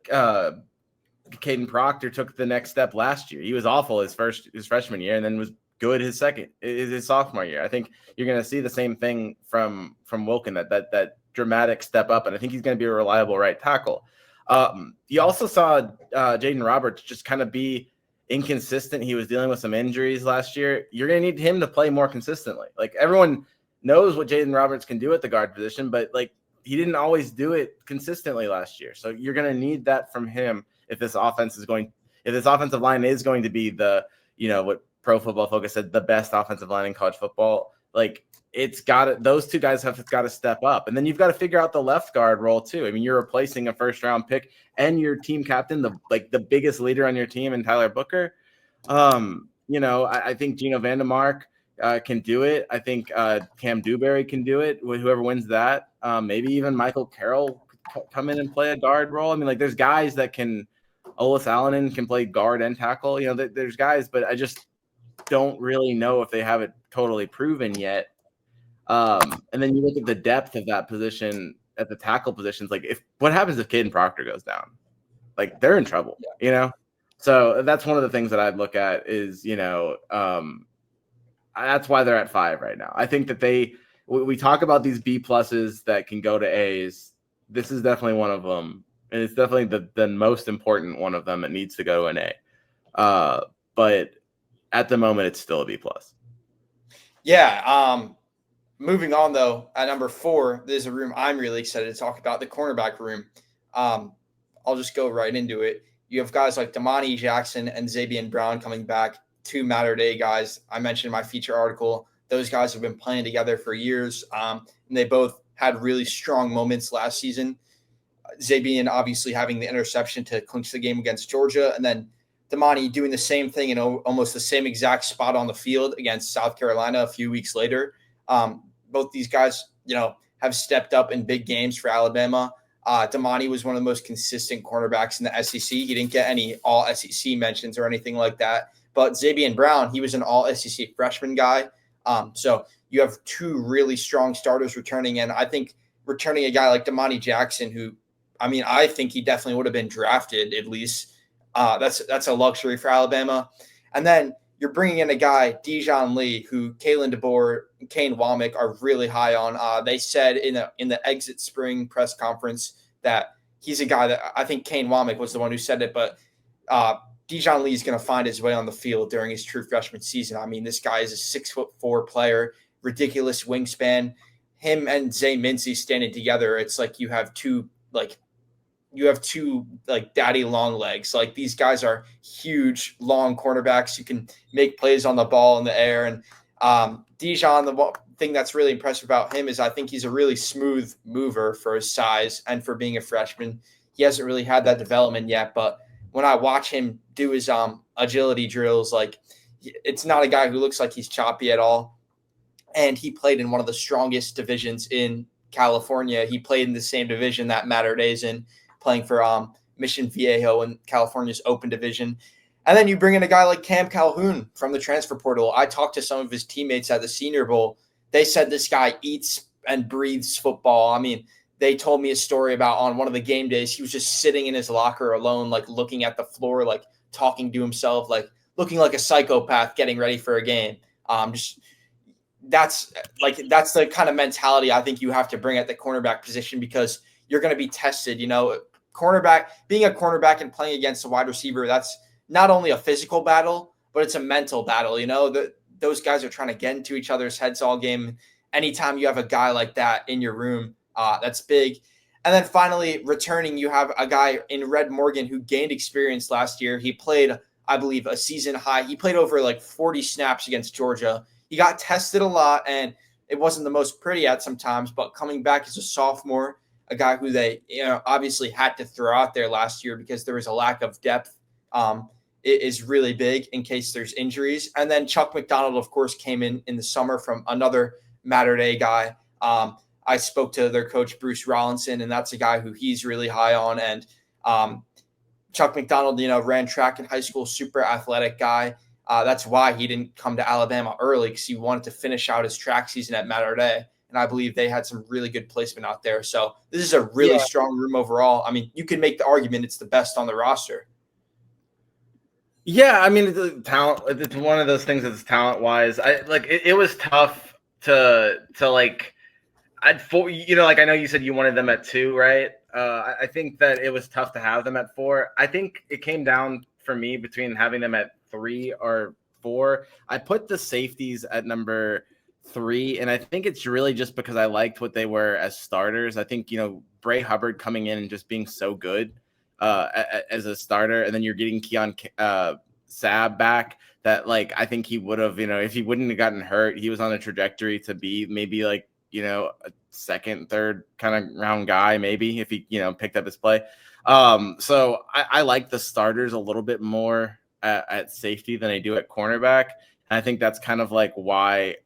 Caden Proctor took the next step last year. He was awful his freshman year, and then was good his sophomore year. I think you're going to see the same thing from Wilkin, that dramatic step up, and I think he's going to be a reliable right tackle. You also saw Jaden Roberts just kind of be inconsistent. He was dealing with some injuries last year. You're going to need him to play more consistently. Like, everyone knows what Jaden Roberts can do at the guard position, but like he didn't always do it consistently last year. So you're going to need that from him if this offensive line is going to be the, what Pro Football Focus said, the best offensive line in college football. Like, those two guys have got to step up. And then you've got to figure out the left guard role too. I mean, you're replacing a first round pick and your team captain, the biggest leader on your team, in Tyler Booker. I think Gino Vandemark can do it. I think Cam Dewberry can do it. Whoever wins that, maybe even Michael Carroll could come in and play a guard role. I mean, like, there's guys that can. Olis Alanen can play guard and tackle. There's guys, but I just don't really know if they have it totally proven yet. And then you look at the depth of that position at the tackle positions. Like, what happens if Caden Proctor goes down? Like, they're in trouble, So that's one of the things that I'd look at is, that's why they're at 5 right now. I think that we talk about these B pluses that can go to A's. This is definitely one of them. And it's definitely the most important one of them that needs to go to an A. But at the moment, it's still a B plus. Yeah. Moving on, though, at number 4, there's a room I'm really excited to talk about, the cornerback room. I'll just go right into it. You have guys like Damani Jackson and Zabian Brown coming back, 2 Matter-Day guys. I mentioned in my feature article. Those guys have been playing together for years, and they both had really strong moments last season. Zabian obviously having the interception to clinch the game against Georgia, and then Damani doing the same thing in almost the same exact spot on the field against South Carolina a few weeks later. Both these guys, have stepped up in big games for Alabama. Damani was one of the most consistent cornerbacks in the SEC. He didn't get any all SEC mentions or anything like that. But Zabian Brown, he was an all SEC freshman guy. So you have 2 really strong starters returning. And I think returning a guy like Damani Jackson, who, I think he definitely would have been drafted at least. That's a luxury for Alabama. And then you're bringing in a guy, Dijon Lee, who Kalen DeBoer and Kane Womack are really high on. They said in the exit spring press conference that he's a guy that I think Kane Womack was the one who said it, but Dijon Lee is going to find his way on the field during his true freshman season. This guy is a 6'4" player, ridiculous wingspan. Him and Zay Mincy standing together, it's like you have two daddy long legs. Like, these guys are huge, long cornerbacks. You can make plays on the ball in the air. And Dijon, the thing that's really impressive about him is I think he's a really smooth mover for his size and for being a freshman. He hasn't really had that development yet, but when I watch him do his agility drills, like, it's not a guy who looks like he's choppy at all. And he played in one of the strongest divisions in California. He played in the same division that Matter-Day's in, playing for Mission Viejo in California's open division. And then you bring in a guy like Cam Calhoun from the transfer portal. I talked to some of his teammates at the Senior Bowl. They said this guy eats and breathes football. They told me a story about on one of the game days, he was just sitting in his locker alone, like looking at the floor, like talking to himself, like looking like a psychopath getting ready for a game. That's the kind of mentality I think you have to bring at the cornerback position, because you're going to be tested. Being a cornerback and playing against a wide receiver, that's not only a physical battle, but it's a mental battle. Those guys are trying to get into each other's heads all game. Anytime you have a guy like that in your room, that's big. And then finally, returning, you have a guy in Red Morgan who gained experience last year. He played, I believe, a season high. He played over like 40 snaps against Georgia. He got tested a lot, and it wasn't the most pretty at sometimes, but coming back as a sophomore, a guy who they obviously had to throw out there last year because there was a lack of depth, it is really big in case there's injuries. And then Chuck McDonald, of course, came in the summer from another Matter-Day guy. I spoke to their coach, Bruce Rollinson, and that's a guy who he's really high on. And Chuck McDonald, ran track in high school, super athletic guy. That's why he didn't come to Alabama early, because he wanted to finish out his track season at Matter-Day. And I believe they had some really good placement out there. So this is a really strong room overall. You can make the argument it's the best on the roster. Yeah, it's talent. It's one of those things that's talent-wise. It was tough to I know you said you wanted them at 2, right? I think that it was tough to have them at 4. I think it came down for me between having them at 3 or 4. I put the safeties at number 3, and I think it's really just because I liked what they were as starters. I think, Bray Hubbard coming in and just being so good as a starter, and then you're getting Keon Sab back, that like I think he would have, if he wouldn't have gotten hurt, he was on a trajectory to be maybe like, a second, third kind of round guy, maybe, if he, picked up his play. So I like the starters a little bit more at safety than I do at cornerback. And I think that's kind of like why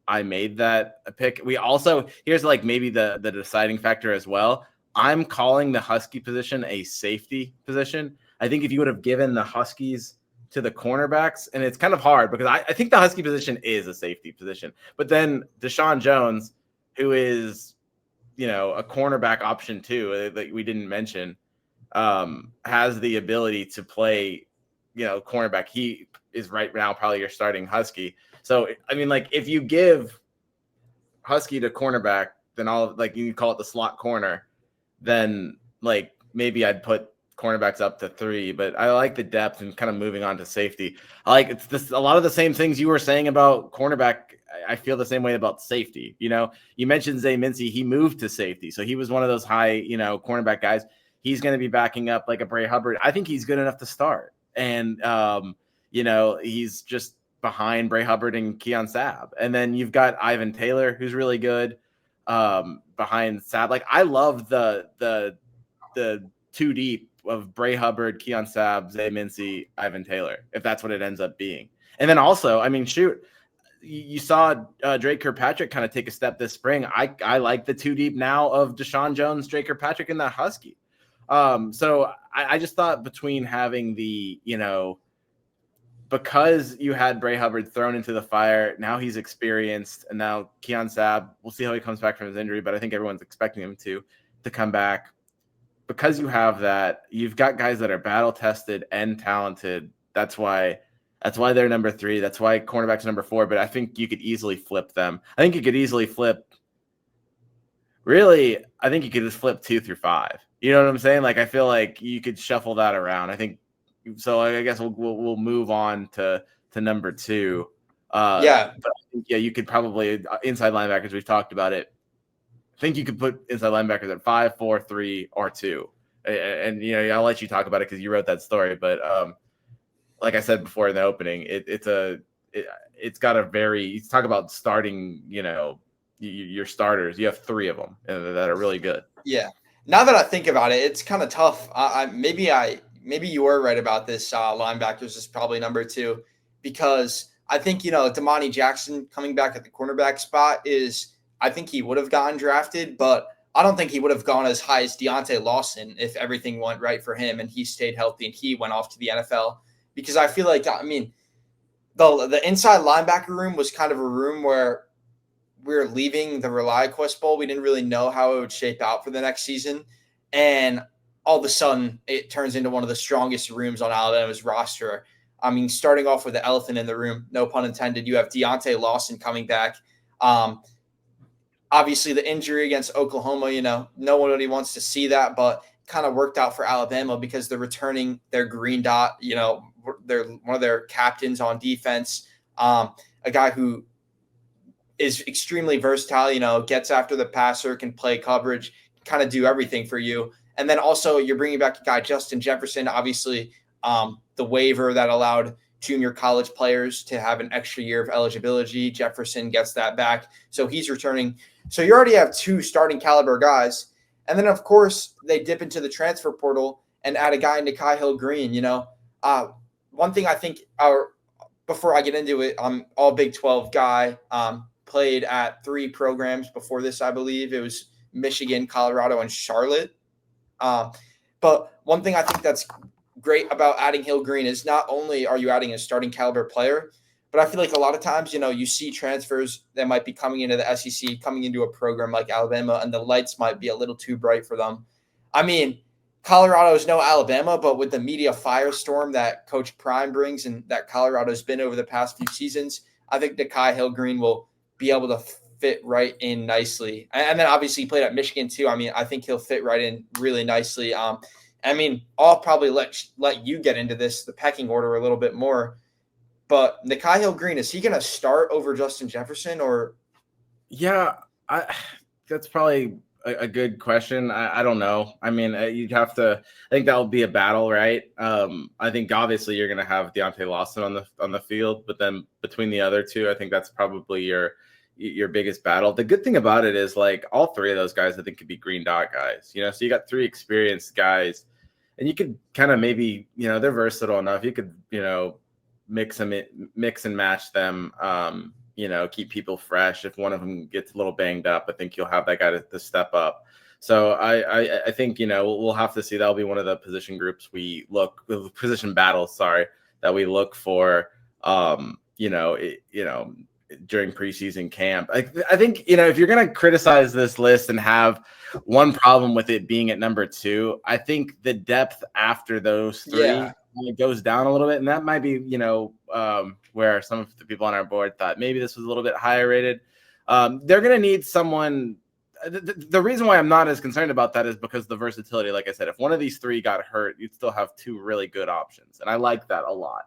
I made that a pick. We also, here's like maybe the deciding factor as well. I'm calling the Husky position a safety position. I think if you would have given the Huskies to the cornerbacks, and it's kind of hard because I think the Husky position is a safety position, but then Deshaun Jones, who is, a cornerback option too, that we didn't mention, has the ability to play, cornerback. He is right now probably your starting Husky. So, I mean, like if you give Husky to cornerback, then you call it the slot corner, then like maybe I'd put cornerbacks up to 3, but I like the depth and kind of moving on to safety. I like a lot of the same things you were saying about cornerback. I feel the same way about safety. You mentioned Zay Mincy, he moved to safety. So he was one of those high, cornerback guys. He's going to be backing up like a Bray Hubbard. I think he's good enough to start. And, he's just behind Bray Hubbard and Keon Sab. And then you've got Ivan Taylor, who's really good behind Sab. Like I love the two deep of Bray Hubbard, Keon Sab, Zay Mincy, Ivan Taylor, if that's what it ends up being. And then also, I mean, shoot, you saw Drake Kirkpatrick kind of take a step this spring. I like the two deep now of Deshaun Jones, Drake Kirkpatrick, and that Husky. So I just thought between having the, because you had Bray Hubbard thrown into the fire, now he's experienced, and now Keon Sab, we'll see how he comes back from his injury, but I think everyone's expecting him to come back. Because you have that, you've got guys that are battle tested and talented. That's why they're number 3. That's why cornerback's number 4. But I think you could easily flip them. I think you could easily flip. Really, I think you could just flip 2 through 5. You know what I'm saying? Like I feel like you could shuffle that around. I think so. I guess we'll move on to number 2. Yeah. But I think, you could probably inside linebackers. We've talked about it. I think you could put inside linebackers at 5, 4, 3, or 2. And I'll let you talk about it because you wrote that story. But like I said before in the opening, it's got a very, you talk about starting, your starters. You have 3 of them that are really good. Yeah. Now that I think about it, it's kind of tough. Maybe you were right about this. Linebackers is probably number 2 because I think Damani Jackson coming back at the cornerback spot is. I think he would have gotten drafted, but I don't think he would have gone as high as Deontay Lawson if everything went right for him and he stayed healthy and he went off to the NFL. Because I feel like, the inside linebacker room was kind of a room where we were leaving the ReliaQuest Bowl. We didn't really know how it would shape out for the next season. And all of a sudden, it turns into one of the strongest rooms on Alabama's roster. Starting off with the elephant in the room, no pun intended, you have Deontay Lawson coming back. Obviously, the injury against Oklahoma, no one really wants to see that, but kind of worked out for Alabama because they're returning their green dot. They're one of their captains on defense, a guy who is extremely versatile, gets after the passer, can play coverage, kind of do everything for you. And then also you're bringing back a guy, Justin Jefferson, obviously the waiver that allowed junior college players to have an extra year of eligibility. Jefferson gets that back. So he's returning. So you already have 2 starting caliber guys. And then, of course, they dip into the transfer portal and add a guy, Nikhai Hill-Green. One thing I think, before I get into it, I'm all Big 12 guy, played at 3 programs before this, I believe. It was Michigan, Colorado, and Charlotte. But one thing I think that's great about adding Hill-Green is not only are you adding a starting caliber player, but I feel like a lot of times, you see transfers that might be coming into the SEC, coming into a program like Alabama, and the lights might be a little too bright for them. Colorado is no Alabama, but with the media firestorm that Coach Prime brings and that Colorado's been over the past few seasons, I think Nikhai Hill-Green will be able to fit right in nicely. And then obviously he played at Michigan too. I think he'll fit right in really nicely. I'll probably let you get into this, the pecking order, a little bit more. But Nikhai Hill-Green, is he going to start over Justin Jefferson, or Yeah, I that's probably a good question. I don't know. I mean, you'd have to. I think that will be a battle, right? I think obviously you're going to have Deontay Lawson on the field, but then between the other two, I think that's probably your biggest battle. The good thing about it is like all three of those guys, I think, could be green dot guys. You know, so you got three experienced guys, and you could kind of maybe they're versatile enough. You could mix and match them. Keep people fresh. If one of them gets a little banged up, I think you'll have that guy to step up. So I think we'll have to see. That'll be one of the position groups position battles. Sorry, that we look for. During preseason camp. I think if you're gonna criticize this list and have one problem with it being at number 2, I think the depth after those three Yeah. goes down a little bit, and that might be where some of the people on our board thought maybe this was a little bit higher rated. They're going to need someone. The reason why I'm not as concerned about that is because the versatility. Like I said, if one of these three got hurt, you'd still have two really good options, and I like that a lot.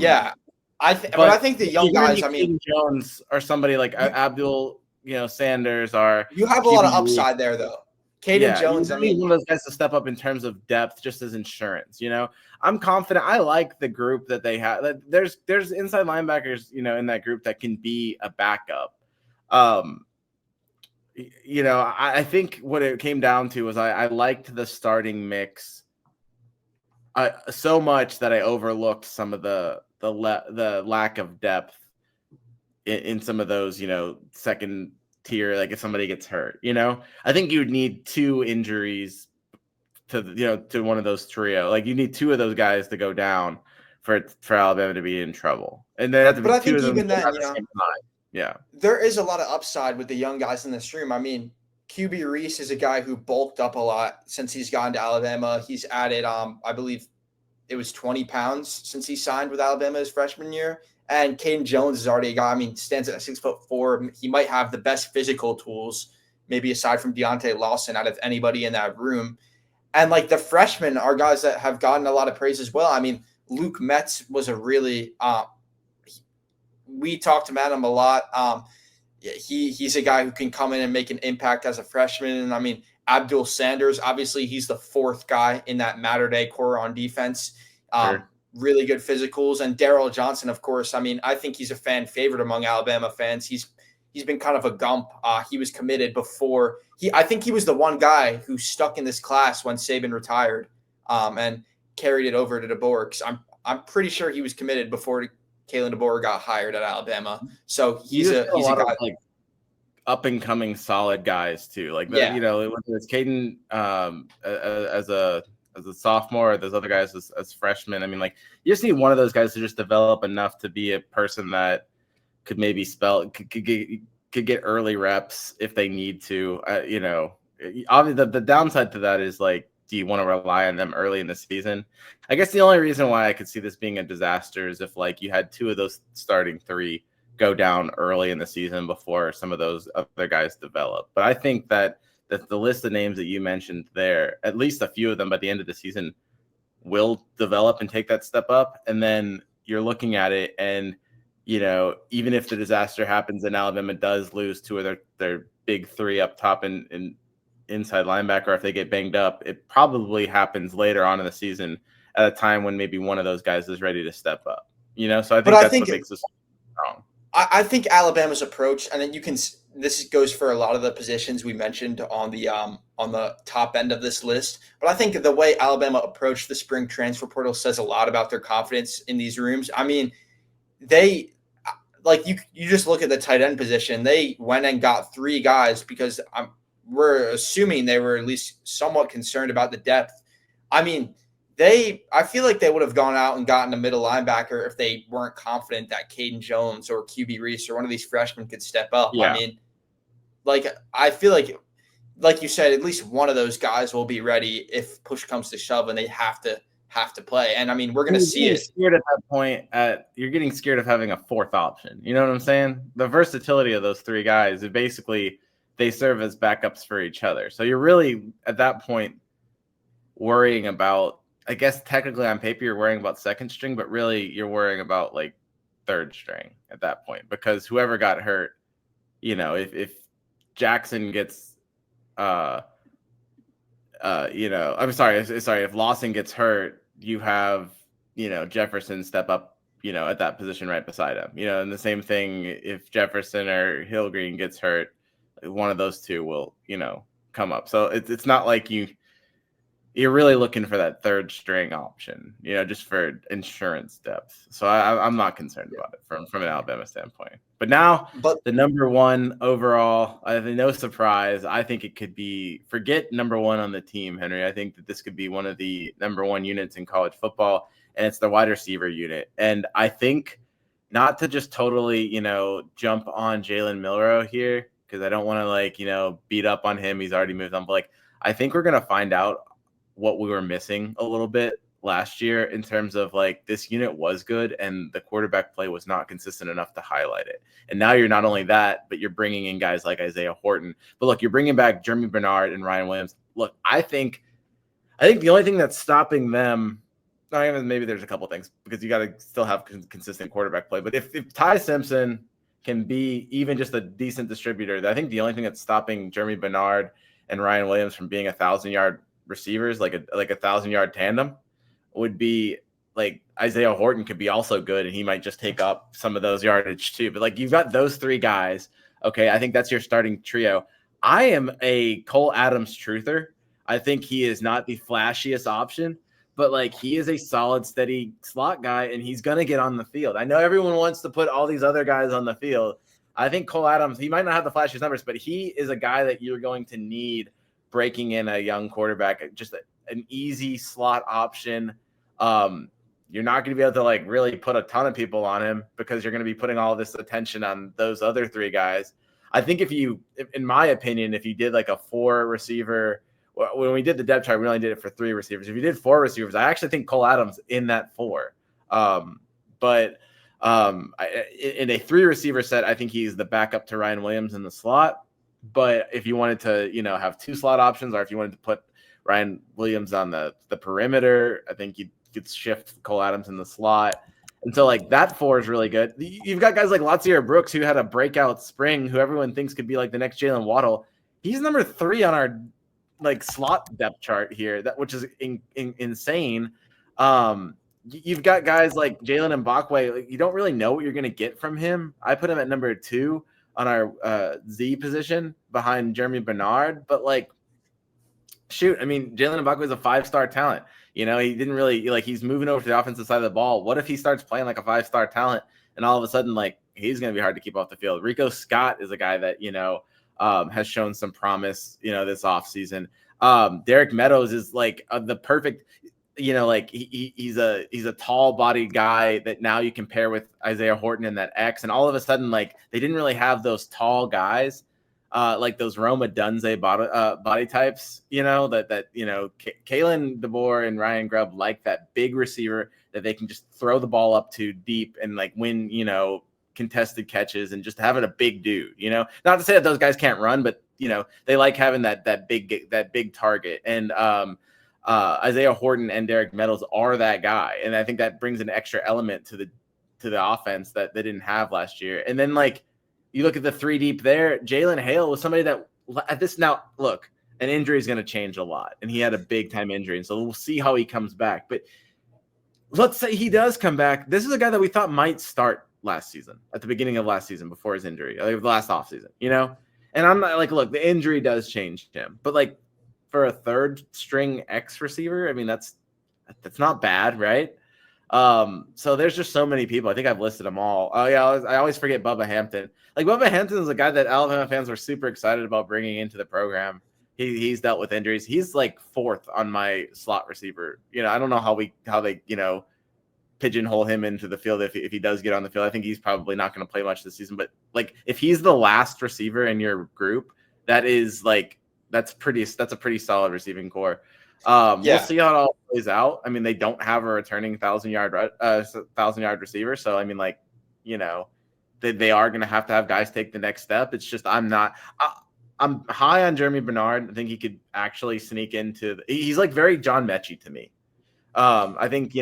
Yeah. But I But think the young you're going to guys, need I mean, Caden Jones or somebody like Abdul, Sanders or you have a lot of QB. upside there, though. Caden Yeah, you Jones, I need mean, one of those guys to step up in terms of depth, just as insurance. I'm confident. I like the group that they have. There's inside linebackers, in that group that can be a backup. I think what it came down to was I liked the starting mix so much that I overlooked some of the lack of depth in some of those, second tier. Like if somebody gets hurt, I think you would need 2 injuries to one of those trio. Like you need 2 of those guys to go down for Alabama to be in trouble, and then have to but be I 2 think of them even then, at the same time. Yeah, there is a lot of upside with the young guys in this room. I mean, QB Reese is a guy who bulked up a lot since he's gone to Alabama. He's added, I believe it was 20 pounds since he signed with Alabama his freshman year. And Caden Jones is already a guy, I mean, stands at 6'4". He might have the best physical tools, maybe aside from Deontay Lawson, out of anybody in that room. And like the freshmen are guys that have gotten a lot of praise as well. I mean, Luke Metz was a really we talked about him a lot. He's a guy who can come in and make an impact as a freshman. And I mean, Abdul Sanders, obviously, he's the 4th guy in that Matter Day core on defense. sure. Really good physicals. And Darrell Johnson, of course. I mean, I think he's a fan favorite among Alabama fans. He's been kind of a gump. He was committed before I think he was the one guy who stuck in this class when Saban retired, and carried it over to DeBoer. I'm pretty sure he was committed before Kalen DeBoer got hired at Alabama. So You he's just a get a he's a lot of guy. like up and coming solid guys too. Like Yeah. whether it's Caden as a sophomore or those other guys as freshmen. I mean, like you just need one of those guys to just develop enough to be a person that could maybe could get early reps if they need to. Obviously the downside to that is like, do you want to rely on them early in the season? I guess the only reason why I could see this being a disaster is if like you had 2 of those starting 3 go down early in the season before some of those other guys develop. But I think that the list of names that you mentioned there, at least a few of them by the end of the season will develop and take that step up. And then you're looking at it and, even if the disaster happens and Alabama does lose 2 of their big 3 up top in inside linebacker, if they get banged up, it probably happens later on in the season at a time when maybe one of those guys is ready to step up. So I But think I that's think what makes this strong. I think Alabama's approach, and then you can. This goes for a lot of the positions we mentioned on the top end of this list. But I think the way Alabama approached the spring transfer portal says a lot about their confidence in these rooms. I mean, they like you just look at the tight end position. They went and got 3 guys because we're assuming they were at least somewhat concerned about the depth. I mean, I feel like they would have gone out and gotten a middle linebacker if they weren't confident that Caden Jones or QB Reese or one of these freshmen could step up. I Yeah. mean, like I feel like you said, at least one of those guys will be ready if push comes to shove and they have to play. And I mean, we're gonna see it. Scared at that point. You're getting scared of having a 4th option. You know what I'm saying? The versatility of those 3 guys, they serve as backups for each other. So you're really at that point worrying about, I guess technically on paper you're worrying about 2nd string, but really you're worrying about like 3rd string at that point, because whoever got hurt if Jackson gets I'm sorry, if Lawson gets hurt, you have, Jefferson step up, at that position right beside him. And the same thing if Jefferson or Hillgreen gets hurt, one of those two will, come up. So it's not like you're really looking for that third string option, just for insurance depth. So I'm not concerned about it from an Alabama standpoint. But now But the number one overall, I think no surprise. I think it could be, forget number one on the team, Henry. I think that this could be one of the number one units in college football, and it's the wide receiver unit. And I think, not to just totally, jump on Jalen Milroe here, because I don't want to beat up on him. He's already moved on. But I think we're going to find out what we were missing a little bit last year in terms of this unit was good and the quarterback play was not consistent enough to highlight it. And now you're not only that, but you're bringing in guys like Isaiah Horton. But look, you're bringing back Jeremy Bernard and Ryan Williams. Look, I think the only thing that's stopping them, maybe there's a couple things, because you got to still have consistent quarterback play. But if Ty Simpson can be even just a decent distributor, I think the only thing that's stopping Jeremy Bernard and Ryan Williams from being 1,000-yard receivers, like a 1,000-yard tandem, would be Isaiah Horton could be also good, and he might just take up some of those yardage too. But you've got those three guys. Okay, I think that's your starting trio. I am a Cole Adams truther. I think he is not the flashiest option, but he is a solid, steady slot guy, and he's gonna get on the field. I know everyone wants to put all these other guys on the field. I think Cole Adams, he might not have the flashiest numbers, but he is a guy that you're going to need breaking in a young quarterback, just an easy slot option. You're not going to be able to really put a ton of people on him because you're going to be putting all this attention on those other three guys. I think in my opinion, if you did a 4 receiver, when we did the depth chart, we only did it for 3 receivers. If you did 4 receivers, I actually think Cole Adams in that 4. In a 3 receiver set, I think he's the backup to Ryan Williams in the slot. But if you wanted to, have 2 slot options, or if you wanted to put Ryan Williams on the perimeter, I think you could shift Cole Adams in the slot. And so that 4 is really good. You've got guys like Latsier Brooks, who had a breakout spring, who everyone thinks could be the next Jalen Waddle. He's number 3 on our slot depth chart here, which is insane. You've got guys like Jalen Mbakwe. You don't really know what you're going to get from him. I put him at number 2 on our Z position behind Jeremy Bernard. But Jalen Mbakwe is a 5-star talent. He didn't really he's moving over to the offensive side of the ball. What if he starts playing like a 5-star talent and all of a sudden he's going to be hard to keep off the field? Rico Scott is a guy that has shown some promise this offseason. Derek Meadows is the perfect he's a tall bodied guy that now you can pair with Isaiah Horton in that X, and all of a sudden they didn't really have those tall guys those Roma Dunze body types, Kalen DeBoer and Ryan Grubb like that big receiver that they can just throw the ball up to deep and win contested catches and just having a big dude, not to say that those guys can't run, but they like having that big target. And Isaiah Horton and Derek Meadows are that guy, and I think that brings an extra element to the offense that they didn't have last year. And then you look at the 3 deep there, Jalen Hale was somebody that at this now look, an injury is going to change a lot, and he had a big time injury, and so we'll see how he comes back. But let's say he does come back. This is a guy that we thought might start last season, at the beginning of last season, before his injury, the last offseason, And I'm not look, the injury does change him, but for a 3rd string X receiver, that's not bad, right? So there's just so many people. I think I've listed them all. Oh yeah, I always forget Bubba Hampton. Bubba Hampton is a guy that Alabama fans were super excited about bringing into the program. He's dealt with injuries. He's 4th on my slot receiver. I don't know how they pigeonhole him into the field if he does get on the field. I think he's probably not going to play much this season. But if he's the last receiver in your group, that is that's a pretty solid receiving core. We'll see how it all plays out. they don't have a returning 1,000-yard receiver, so they are going to have guys take the next step. It's just I'm high on Jeremy Bernard. I think he could actually sneak into. He's very John Mechie to me. I think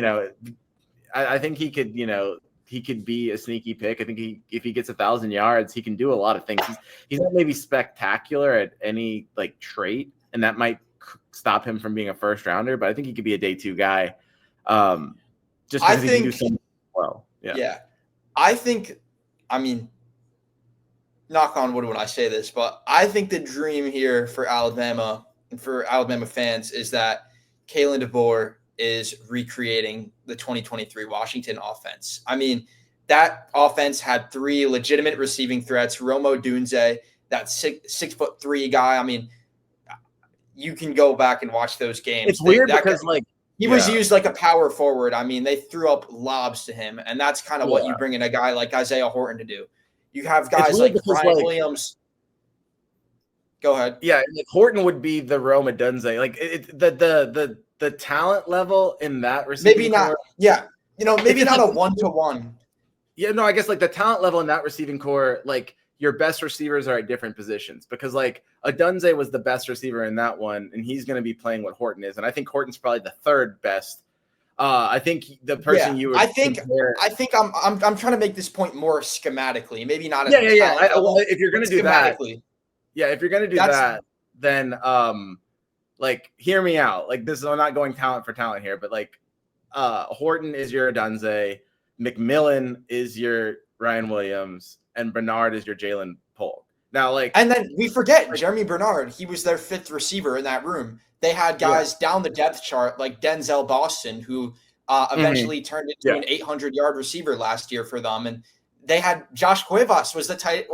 I think he could he could be a sneaky pick. I think if he gets 1,000 yards, he can do a lot of things. He's not maybe spectacular at any like trait, and that might stop him from being a first rounder. But I think he could be a day 2 guy, just because he can do so well. Yeah, I think. I mean, knock on wood when I say this, but I think the dream here for Alabama and for Alabama fans is that Kalen DeBoer is recreating the 2023 Washington offense. I mean, that offense had 3 legitimate receiving threats. Romo Dunze, that 6'3" guy. I mean, you can go back and watch those games. It's weird because he was used like a power forward. I mean, they threw up lobs to him, and that's kind of what you bring in a guy like Isaiah Horton to do. You have guys like Ryan Williams. Go ahead. Yeah, Horton would be the Roma Dunze. Like the talent level in that receiving maybe not. core, yeah, maybe not a 1-to-1. Yeah, no, I guess like the talent level in that receiving core, like your best receivers are at different positions because like a Dunze was the best receiver in that one, and he's going to be playing what Horton is, and I think Horton's probably the 3rd best. I think the person you would I think I'm trying to make this point more schematically, maybe not. Well, if you're going to do that, if you're going to do that, then like hear me out. Like this, I'm not going talent for talent here, but like Horton is your Dunze, McMillan is your Ryan Williams, and Bernard is your Jalen Polk. Now, and then we forget Jeremy Bernard. He was their 5th receiver in that room. They had guys down the depth chart like Denzel Boston, who eventually turned into an 800-yard receiver last year for them. And they had Josh Cuevas was the tight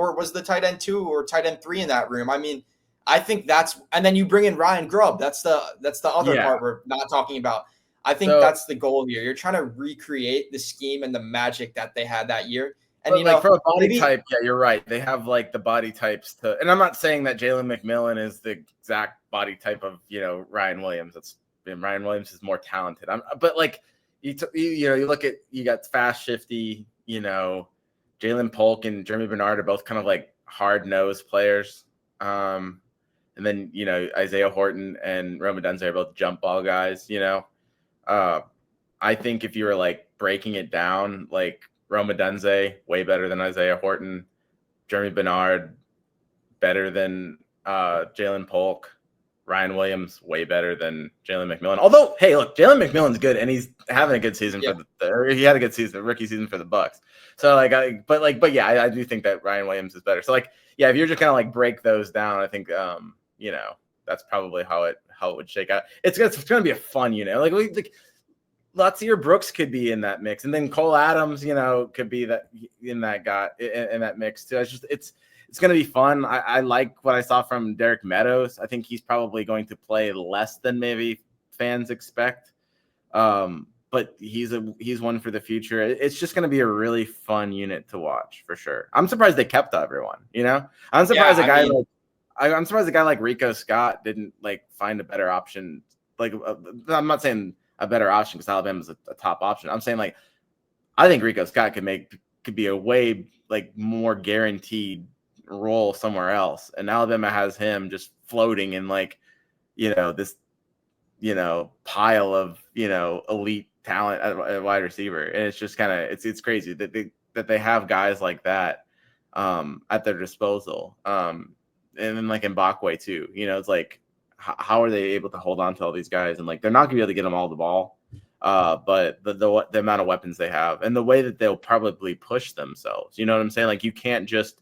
end 2 or tight end 3 in that room. I mean, I think and then you bring in Ryan Grubb. That's the other part we're not talking about. I think that's the goal here. You're trying to recreate the scheme and the magic that they had that year. And for a body type, you're right. They have like the body types to, and I'm not saying that Jalen McMillan is the exact body type of Ryan Williams. Ryan Williams is more talented. But like you look at, you got fast, shifty, Jalen Polk and Jeremy Bernard are both kind of like hard nosed players. And then Isaiah Horton and Roma Dunze are both jump ball guys. I think if you were like breaking it down, like Roma Dunze, way better than Isaiah Horton. Jeremy Bernard, better than Jalen Polk. Ryan Williams, way better than Jalen McMillan. Although, hey, look, Jalen McMillan's good, and he's having a good season he had a good season, rookie season for the Bucks. So, I do think that Ryan Williams is better. So, if you're just kind of like break those down, I think, that's probably how it would shake out. It's going to be a fun, Latsier Brooks could be in that mix, and then Cole Adams, could be in that mix too. It's going to be fun. I like what I saw from Derek Meadows. I think he's probably going to play less than maybe fans expect, but he's one for the future. It's just going to be a really fun unit to watch for sure. I'm surprised they kept everyone. I'm surprised I'm surprised a guy like Rico Scott didn't find a better option. I'm not saying a better option because Alabama's a top option. I'm saying I think Rico Scott could be a way more guaranteed role somewhere else, and Alabama has him just floating in this pile of elite talent at wide receiver, and it's just kind of it's crazy that they have guys like that at their disposal, and then Mbakwe too. It's how are they able to hold on to all these guys? And they're not gonna be able to get them all the ball, but the amount of weapons they have and the way that they'll probably push themselves. You know what I'm saying? You can't just,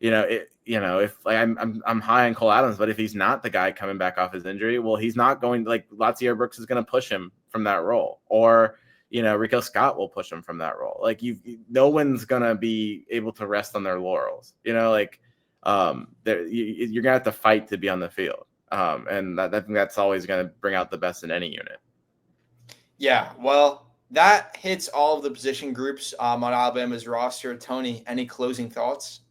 if I'm high on Cole Adams, but if he's not the guy coming back off his injury, well, he's not going Latsier Brooks is going to push him from that role, or Rico Scott will push him from that role. No one's gonna be able to rest on their laurels. You're gonna have to fight to be on the field. And I think that's always going to bring out the best in any unit. Yeah, well, that hits all of the position groups on Alabama's roster. Tony, any closing thoughts?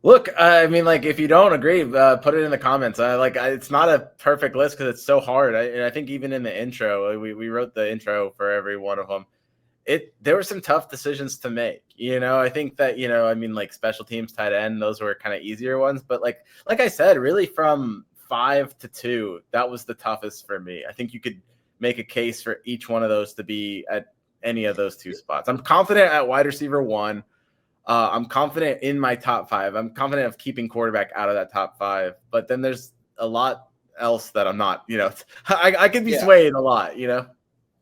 Look, if you don't agree, put it in the comments. It's not a perfect list because it's so hard. I think even in the intro, we wrote the intro for every one of them. There were some tough decisions to make. I think that special teams, tight end, those were kind of easier ones. But like I said, really from 5 to 2, that was the toughest for me. I think you could make a case for each one of those to be at any of those two spots. I'm confident at wide receiver 1. I'm confident in my top 5. I'm confident of keeping quarterback out of that top 5. But then there's a lot else that I'm not. I could be swayed a lot.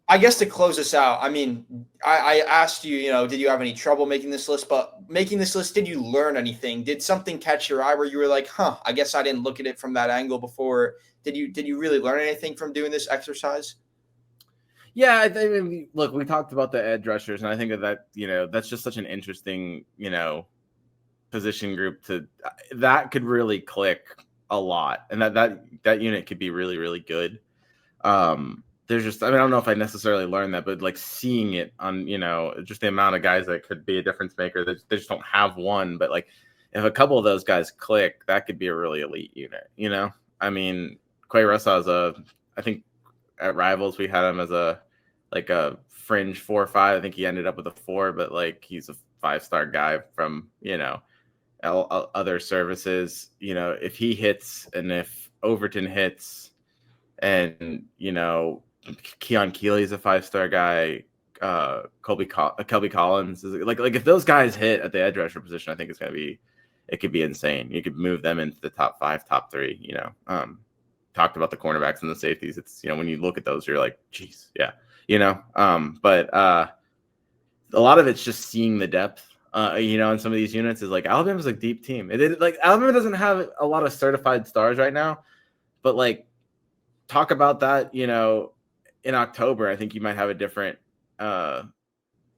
I guess to close this out, I mean, I asked you, did you have any trouble making this list? But making this list, did you learn anything? Did something catch your eye where you were like, I guess I didn't look at it from that angle before? Did you really learn anything from doing this exercise? Yeah, I mean, look, we talked about the edge rushers, and I think that that's just such an interesting position group that could really click a lot, and that unit could be really, really good. There's just, I don't know if I necessarily learned that, but like seeing it on, just the amount of guys that could be a difference maker, they just don't have one. But like, if a couple of those guys click, that could be a really elite unit, I mean, Quay Russell I think at Rivals, we had him as a fringe 4 or 5. I think he ended up with a 4, but like, he's a 5-star guy from, other services. If he hits and if Overton hits and, Keon Keeley's a 5-star guy. Kelby Collins is like if those guys hit at the edge rusher position, I think it could be insane. You could move them into the top 5, top 3. Talked about the cornerbacks and the safeties. It's when you look at those, you're like, geez, yeah, But a lot of it's just seeing the depth. In some of these units is like Alabama's a deep team. Alabama doesn't have a lot of certified stars right now, but like talk about that, in October, I think you might have a different, that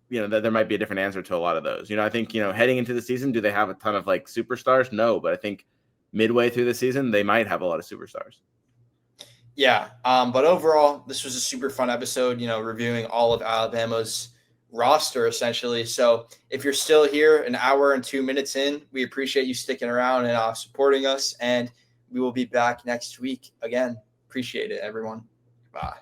there might be a different answer to a lot of those. I think, heading into the season, do they have a ton of like superstars? No, but I think midway through the season, they might have a lot of superstars. Yeah. But overall, this was a super fun episode, reviewing all of Alabama's roster essentially. So if you're still here an hour and 2 minutes in, we appreciate you sticking around and supporting us. And we will be back next week again. Appreciate it, everyone. Bye.